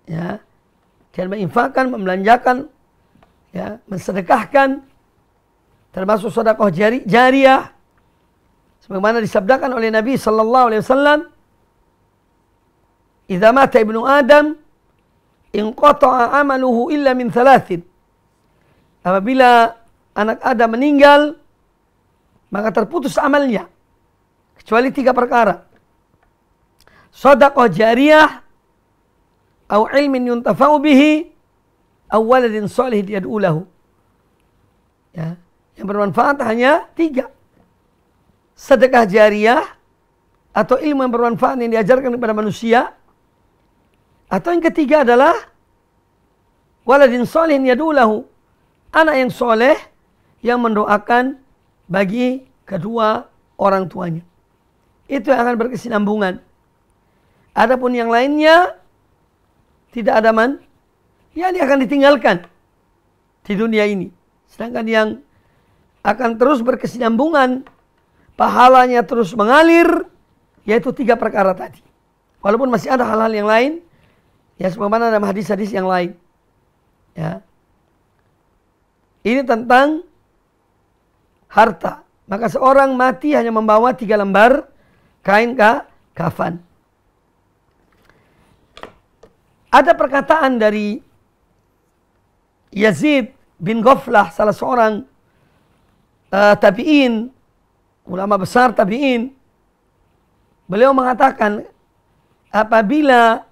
Ya. Dan menginfakkan, membelanjakan, ya, mensedekahkan, termasuk sedekah jariyah, sebagaimana disabdakan oleh Nabi sallallahu alaihi wasallam, "Idza mata ibnu Adam, inqata'a amaluhu illa min 3." Apabila anak Adam meninggal, maka terputus amalnya kecuali 3 perkara. Sedekah jariyah, au ilmin yuntafa'u bihi, au waladin shalih yad'u lahu. Ya. Yang bermanfaat hanya 3. Sedekah jariyah, atau ilmu yang bermanfaat yang diajarkan kepada manusia. Atau yang ketiga adalah waladin sholihin yadulahu, anak yang soleh yang mendoakan bagi kedua orang tuanya. Itu yang akan berkesinambungan. Adapun yang lainnya tidak ada ya dia akan ditinggalkan di dunia ini. Sedangkan yang akan terus berkesinambungan, pahalanya terus mengalir, yaitu 3 perkara tadi. Walaupun masih ada hal-hal yang lain, ya sebagaimana dalam hadis-hadis yang lain. Ya. Ini tentang harta. Maka seorang mati hanya membawa 3 lembar kain kafan. Ada perkataan dari Yazid bin Ghaflah, salah seorang tabi'in, ulama besar tabi'in. Beliau mengatakan, apabila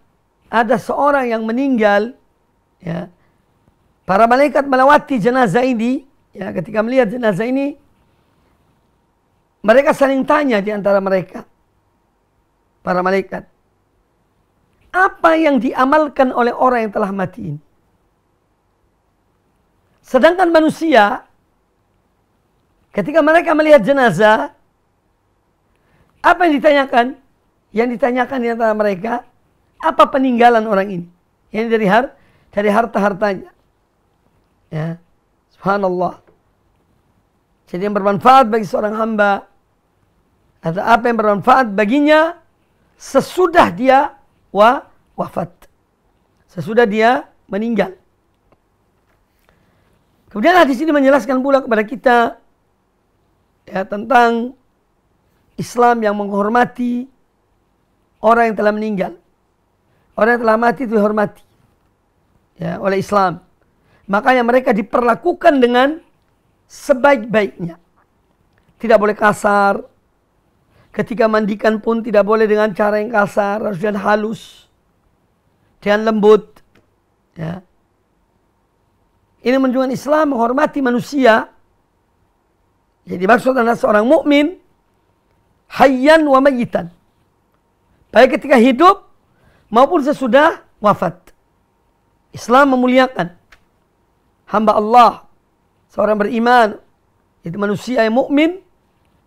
ada seorang yang meninggal, ya, para malaikat melewati jenazah ini, ya, ketika melihat jenazah ini, mereka saling tanya di antara mereka, para malaikat, apa yang diamalkan oleh orang yang telah mati ini? Sedangkan manusia, ketika mereka melihat jenazah, apa yang ditanyakan? Yang ditanyakan di antara mereka, apa peninggalan orang ini? Yang dari harta-hartanya. Ya, subhanallah. Jadi yang bermanfaat bagi seorang hamba, atau apa yang bermanfaat baginya sesudah dia wafat. Sesudah dia meninggal. Kemudian hadis ini menjelaskan pula kepada kita, ya, tentang Islam yang menghormati orang yang telah meninggal. Orang yang telah mati itu dihormati, ya, oleh Islam. Makanya mereka diperlakukan dengan sebaik-baiknya. Tidak boleh kasar. Ketika mandikan pun tidak boleh dengan cara yang kasar, harus dengan halus, dengan lembut. Ya. Ini menunjukkan Islam menghormati manusia. Jadi maksud adalah seorang mukmin hayyan wa mayyitan, baik ketika hidup maupun sesudah wafat. Islam memuliakan hamba Allah, seorang beriman, itu manusia yang mukmin,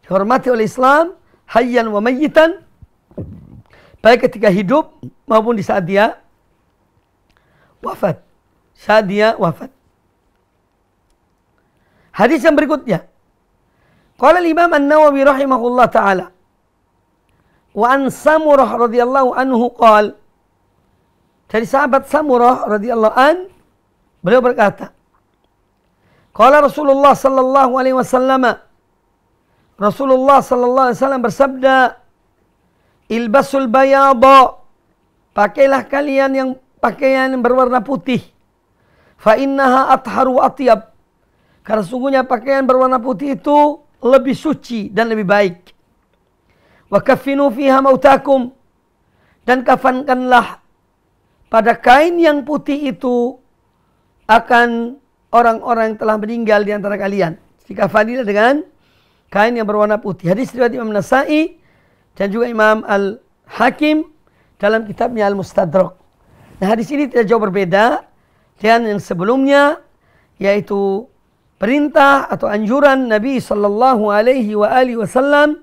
dihormati oleh Islam, hayyan wa mayyitan, baik ketika hidup maupun di saat dia wafat. Saat dia wafat. Hadis yang berikutnya, qala al-Imam An-Nawawi rahimahullah ta'ala, wa an Samurah radhiyallahu anhu qala, dari sahabat Samurah radhiyallahu an, beliau berkata, qala Rasulullah sallallahu alaihi wasallam, Rasulullah sallallahu alaihi wasallam bersabda, ilbasul bayada, pakailah kalian yang pakaian yang berwarna putih, fa innaha atharu atyab, karena sungguhnya pakaian berwarna putih itu lebih suci dan lebih baik. Wa kaffinu fiha mautakum, dan kafankanlah pada kain yang putih itu akan orang-orang yang telah meninggal di antara kalian. Dikafanilah dengan kain yang berwarna putih. Hadis riwayat Imam Nasa'i dan juga Imam Al-Hakim dalam kitabnya Al-Mustadrak. Nah, hadis ini tidak jauh berbeda dengan yang sebelumnya, yaitu perintah atau anjuran Nabi sallallahu alaihi wasallam.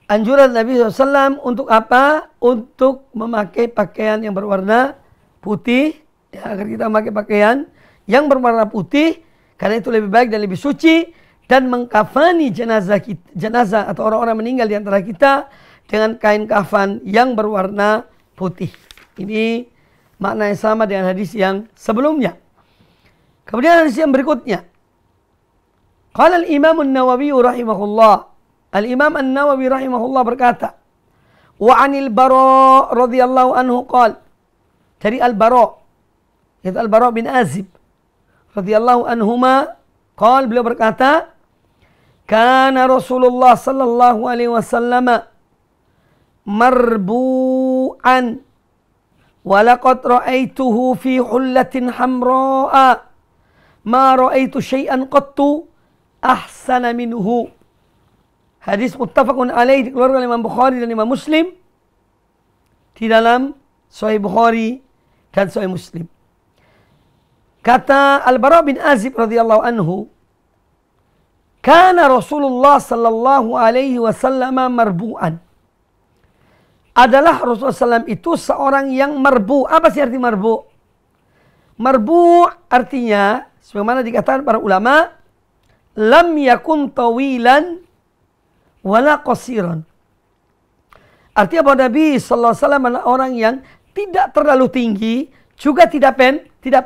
Anjuran Nabi SAW untuk apa? Untuk memakai pakaian yang berwarna putih. Ya, agar kita memakai pakaian yang berwarna putih, karena itu lebih baik dan lebih suci, dan mengkafani jenazah atau orang-orang meninggal di antara kita dengan kain kafan yang berwarna putih. Ini makna yang sama dengan hadis yang sebelumnya. Kemudian hadis yang berikutnya, qala al-Imam An-Nawawi rahimahullah, Al-Imam An-Nawawi rahimahullah berkata, wa anil Bara radhiyallahu anhu qala, dari Al-Bara, yaitu Al-Bara bin Azib radhiyallahu anhuma, qala, beliau berkata, kana Rasulullah sallallahu alaihi wasallam marbu'an wa laqad ra'aituhu fi hullatin hamra'a ma ra'aitu syai'an qattu ahsana minhu. Hadis muttafaqun alaih, dikeluarkan oleh Imam Bukhari dan Imam Muslim di dalam Sahih Bukhari dan Sahih Muslim. Kata Al-Bara bin Azib radhiyallahu anhu, kana Rasulullah sallallahu alaihi wasallam marbu'an. Adalah Rasulullah SAW itu seorang yang marbu. Apa sih arti marbu? Marbu artinya, sebagaimana dikatakan para ulama, lam yakun tawilan wala qasiran. Artinya bahwa Nabi sallallahu alaihi wasallam adalah orang yang tidak terlalu tinggi, juga tidak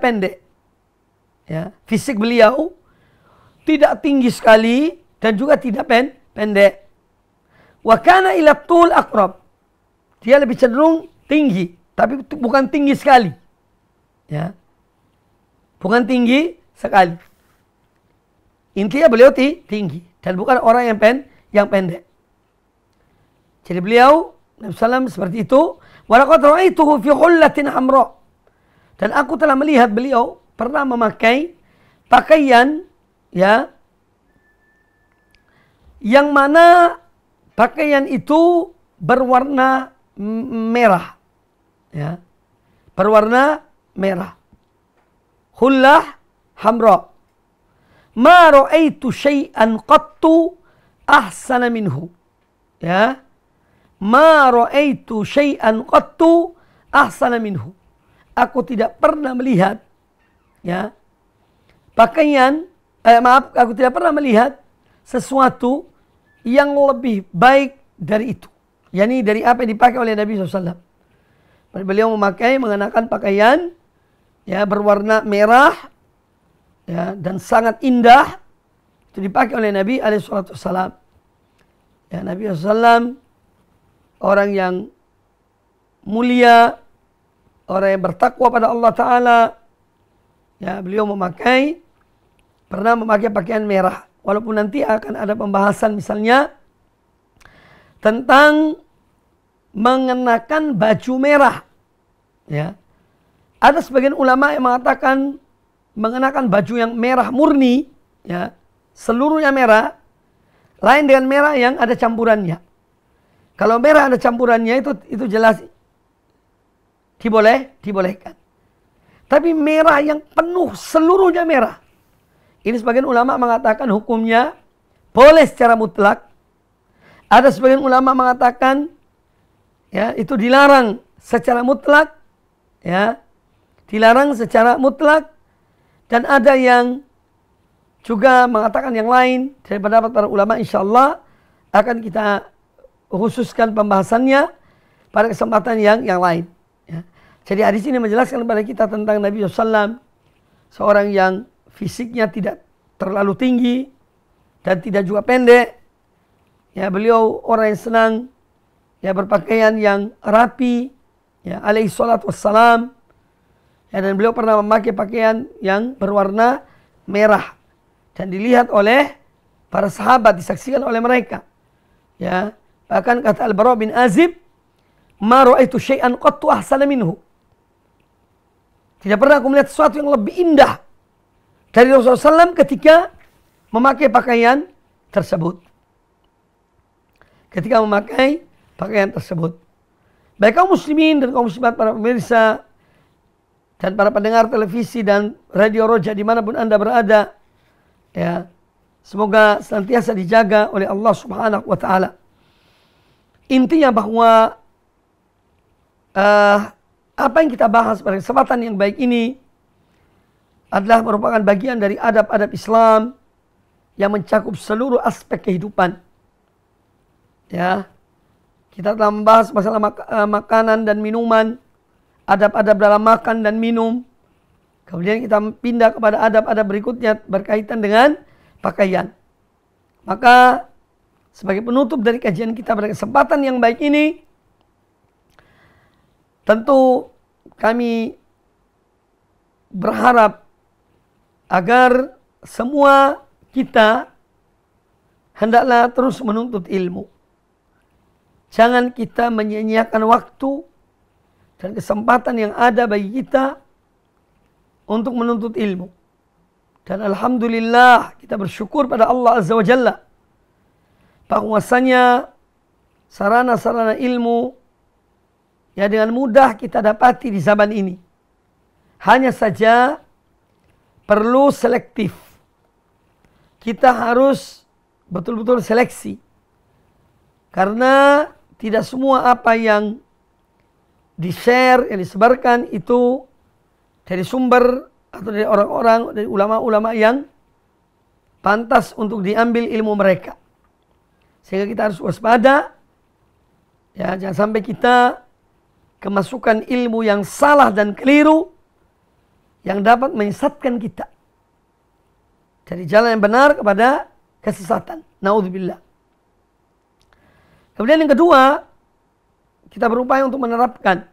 pendek. Ya, fisik beliau tidak tinggi sekali dan juga tidak pendek. Wa kana ila tul aqrab. Dia lebih cenderung tinggi, tapi bukan tinggi sekali. Ya. Bukan tinggi sekali. Intinya beliau tinggi dan bukan orang yang pendek. Jadi beliau Nabi SAW seperti itu. Wa laqad ra'aituhu fi hullatin hamra. Dan aku telah melihat beliau pernah memakai pakaian, ya, yang mana pakaian itu berwarna merah, ya, berwarna merah. Hullah hamra. Ma ra'aitu syai'an qattu ahsana minhu. Ya. Ma ra'aitu syai'an qattu ahsana minhu. Aku tidak pernah melihat, ya, pakaian, aku tidak pernah melihat sesuatu yang lebih baik dari itu. Yani dari apa yang dipakai oleh Nabi SAW. Beliau mengenakan pakaian, ya, berwarna merah, ya, dan sangat indah. Itu dipakai oleh Nabi SAW. Ya, Nabi SAW orang yang mulia, orang yang bertakwa pada Allah Ta'ala. Ya, beliau pernah memakai pakaian merah. Walaupun nanti akan ada pembahasan misalnya tentang mengenakan baju merah. Ya. Ada sebagian ulama yang mengatakan mengenakan baju yang merah murni, ya, seluruhnya merah, lain dengan merah yang ada campurannya. Kalau merah ada campurannya itu jelas dibolehkan. Tapi merah yang penuh seluruhnya merah, ini sebagian ulama mengatakan hukumnya boleh secara mutlak. Ada sebagian ulama mengatakan, ya, itu dilarang secara mutlak, ya, dilarang secara mutlak. Dan ada yang juga mengatakan yang lain dari pendapat para ulama. Insyaallah akan kita khususkan pembahasannya pada kesempatan yang lain. Ya. Jadi hadis ini menjelaskan kepada kita tentang Nabi SAW, seorang yang fisiknya tidak terlalu tinggi dan tidak juga pendek. Ya, beliau orang yang senang, ya, berpakaian yang rapi, ya, alaihi salatu wassalam. Ya, dan beliau pernah memakai pakaian yang berwarna merah dan dilihat oleh para sahabat, disaksikan oleh mereka. Ya, bahkan kata Al-Bara bin Azib, ma ra'aitu syai'an qattu ahsana minhu. Tidak pernah aku melihat sesuatu yang lebih indah dari Rasulullah SAW ketika memakai pakaian tersebut. Ketika memakai pakaian tersebut. Baik kaum muslimin dan kaum muslimat, para pemirsa dan para pendengar televisi dan radio Roja dimanapun Anda berada, ya, semoga senantiasa dijaga oleh Allah Subhanahu wa Ta'ala. Intinya bahwa apa yang kita bahas pada kesempatan yang baik ini adalah merupakan bagian dari adab-adab Islam yang mencakup seluruh aspek kehidupan. Ya, kita telah membahas masalah makanan dan minuman, adab-adab dalam makan dan minum. Kemudian kita pindah kepada adab-adab berikutnya berkaitan dengan pakaian. Maka sebagai penutup dari kajian kita pada kesempatan yang baik ini, tentu kami berharap agar semua kita hendaklah terus menuntut ilmu. Jangan kita menyia-nyiakan waktu dan kesempatan yang ada bagi kita untuk menuntut ilmu. Dan alhamdulillah kita bersyukur pada Allah Azza wa Jalla bahwasanya sarana-sarana ilmu ya dengan mudah kita dapati di zaman ini. Hanya saja perlu selektif. Kita harus betul-betul seleksi. Karena tidak semua apa yang di-share, yang disebarkan itu dari sumber atau dari orang-orang, dari ulama-ulama yang pantas untuk diambil ilmu mereka. Sehingga kita harus waspada. Ya, jangan sampai kita kemasukan ilmu yang salah dan keliru yang dapat menyesatkan kita dari jalan yang benar kepada kesesatan. Naudzubillah. Kemudian yang kedua, kita berupaya untuk menerapkan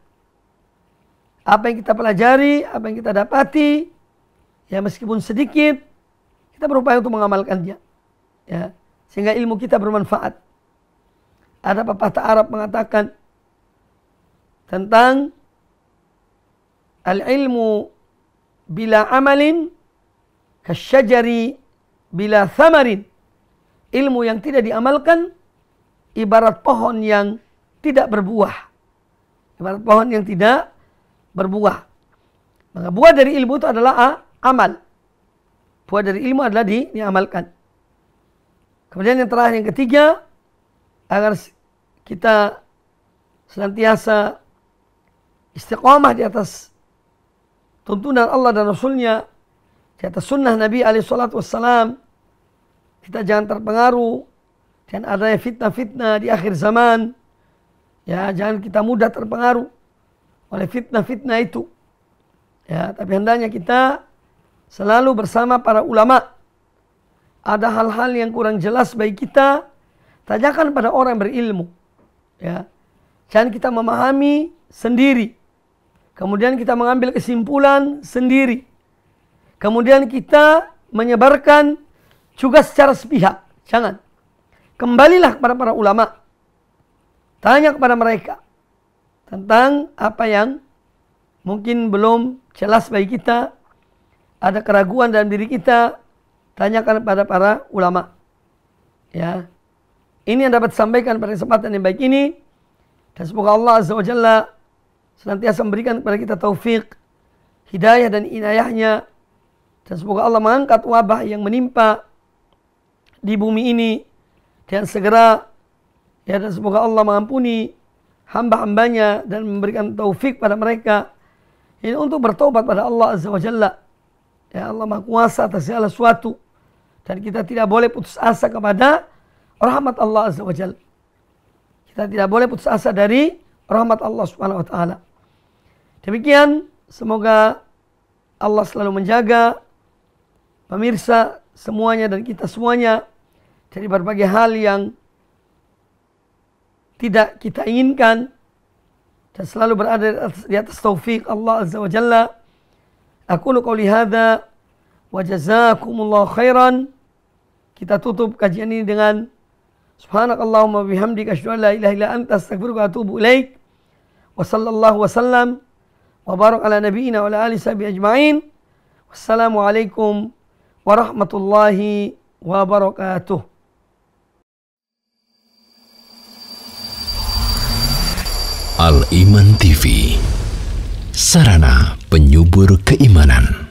apa yang kita pelajari, apa yang kita dapati, ya meskipun sedikit, kita berupaya untuk mengamalkannya. Ya, sehingga ilmu kita bermanfaat. Ada pepatah Arab mengatakan tentang al-ilmu bila amalin kasyajari bila thamarin. Ilmu yang tidak diamalkan ibarat pohon yang tidak berbuah. Ibarat pohon yang tidak berbuah. Maka buah dari ilmu itu adalah amal. Buah dari ilmu adalah diamalkan. Kemudian yang terakhir, yang ketiga, agar kita senantiasa istiqamah di atas tuntunan Allah dan Rasulnya, di atas sunnah Nabi SAW. Kita jangan terpengaruh dan adanya fitnah-fitnah di akhir zaman. Ya, jangan kita mudah terpengaruh oleh fitnah-fitnah itu. Ya, tapi hendaknya kita selalu bersama para ulama. Ada hal-hal yang kurang jelas bagi kita, tanyakan pada orang berilmu. Ya, jangan kita memahami sendiri. Kemudian kita mengambil kesimpulan sendiri. Kemudian kita menyebarkan juga secara sepihak. Jangan. Kembalilah kepada para ulama. Tanya kepada mereka tentang apa yang mungkin belum jelas bagi kita. Ada keraguan dalam diri kita, tanyakan kepada para ulama. Ya. Ini yang dapat disampaikan pada kesempatan yang baik ini. Dan semoga Allah Azza wa Jalla senantiasa memberikan kepada kita taufik, hidayah dan inayahnya. Dan semoga Allah mengangkat wabah yang menimpa di bumi ini. Dan segera, ya, dan semoga Allah mengampuni hamba-hambanya dan memberikan taufik pada mereka. Ini untuk bertobat pada Allah Azza wa Jalla. Ya, Allah Maha Kuasa atas segala sesuatu. Dan kita tidak boleh putus asa kepada rahmat Allah Azza wa Jalla. Kita tidak boleh putus asa dari rahmat Allah Subhanahu wa taala. Demikian, semoga Allah selalu menjaga pemirsa semuanya dan kita semuanya dari berbagai hal yang tidak kita inginkan dan selalu berada di atas taufik Allah Azza wa Jalla. Aqulu qouli hadza wa jazakumullahu khairan. Kita tutup kajian ini dengan subhanakallahumma bihamdika asyhadu an la ilaha illa anta astaghfiruka wa atubu ilaik. Wa sallallahu wasallam wa barak ala nabiyyina wa ala alihi sahbihi ajma'in. Wassalamualaikum warahmatullahi wabarakatuh. Al-Iman TV, sarana penyubur keimanan.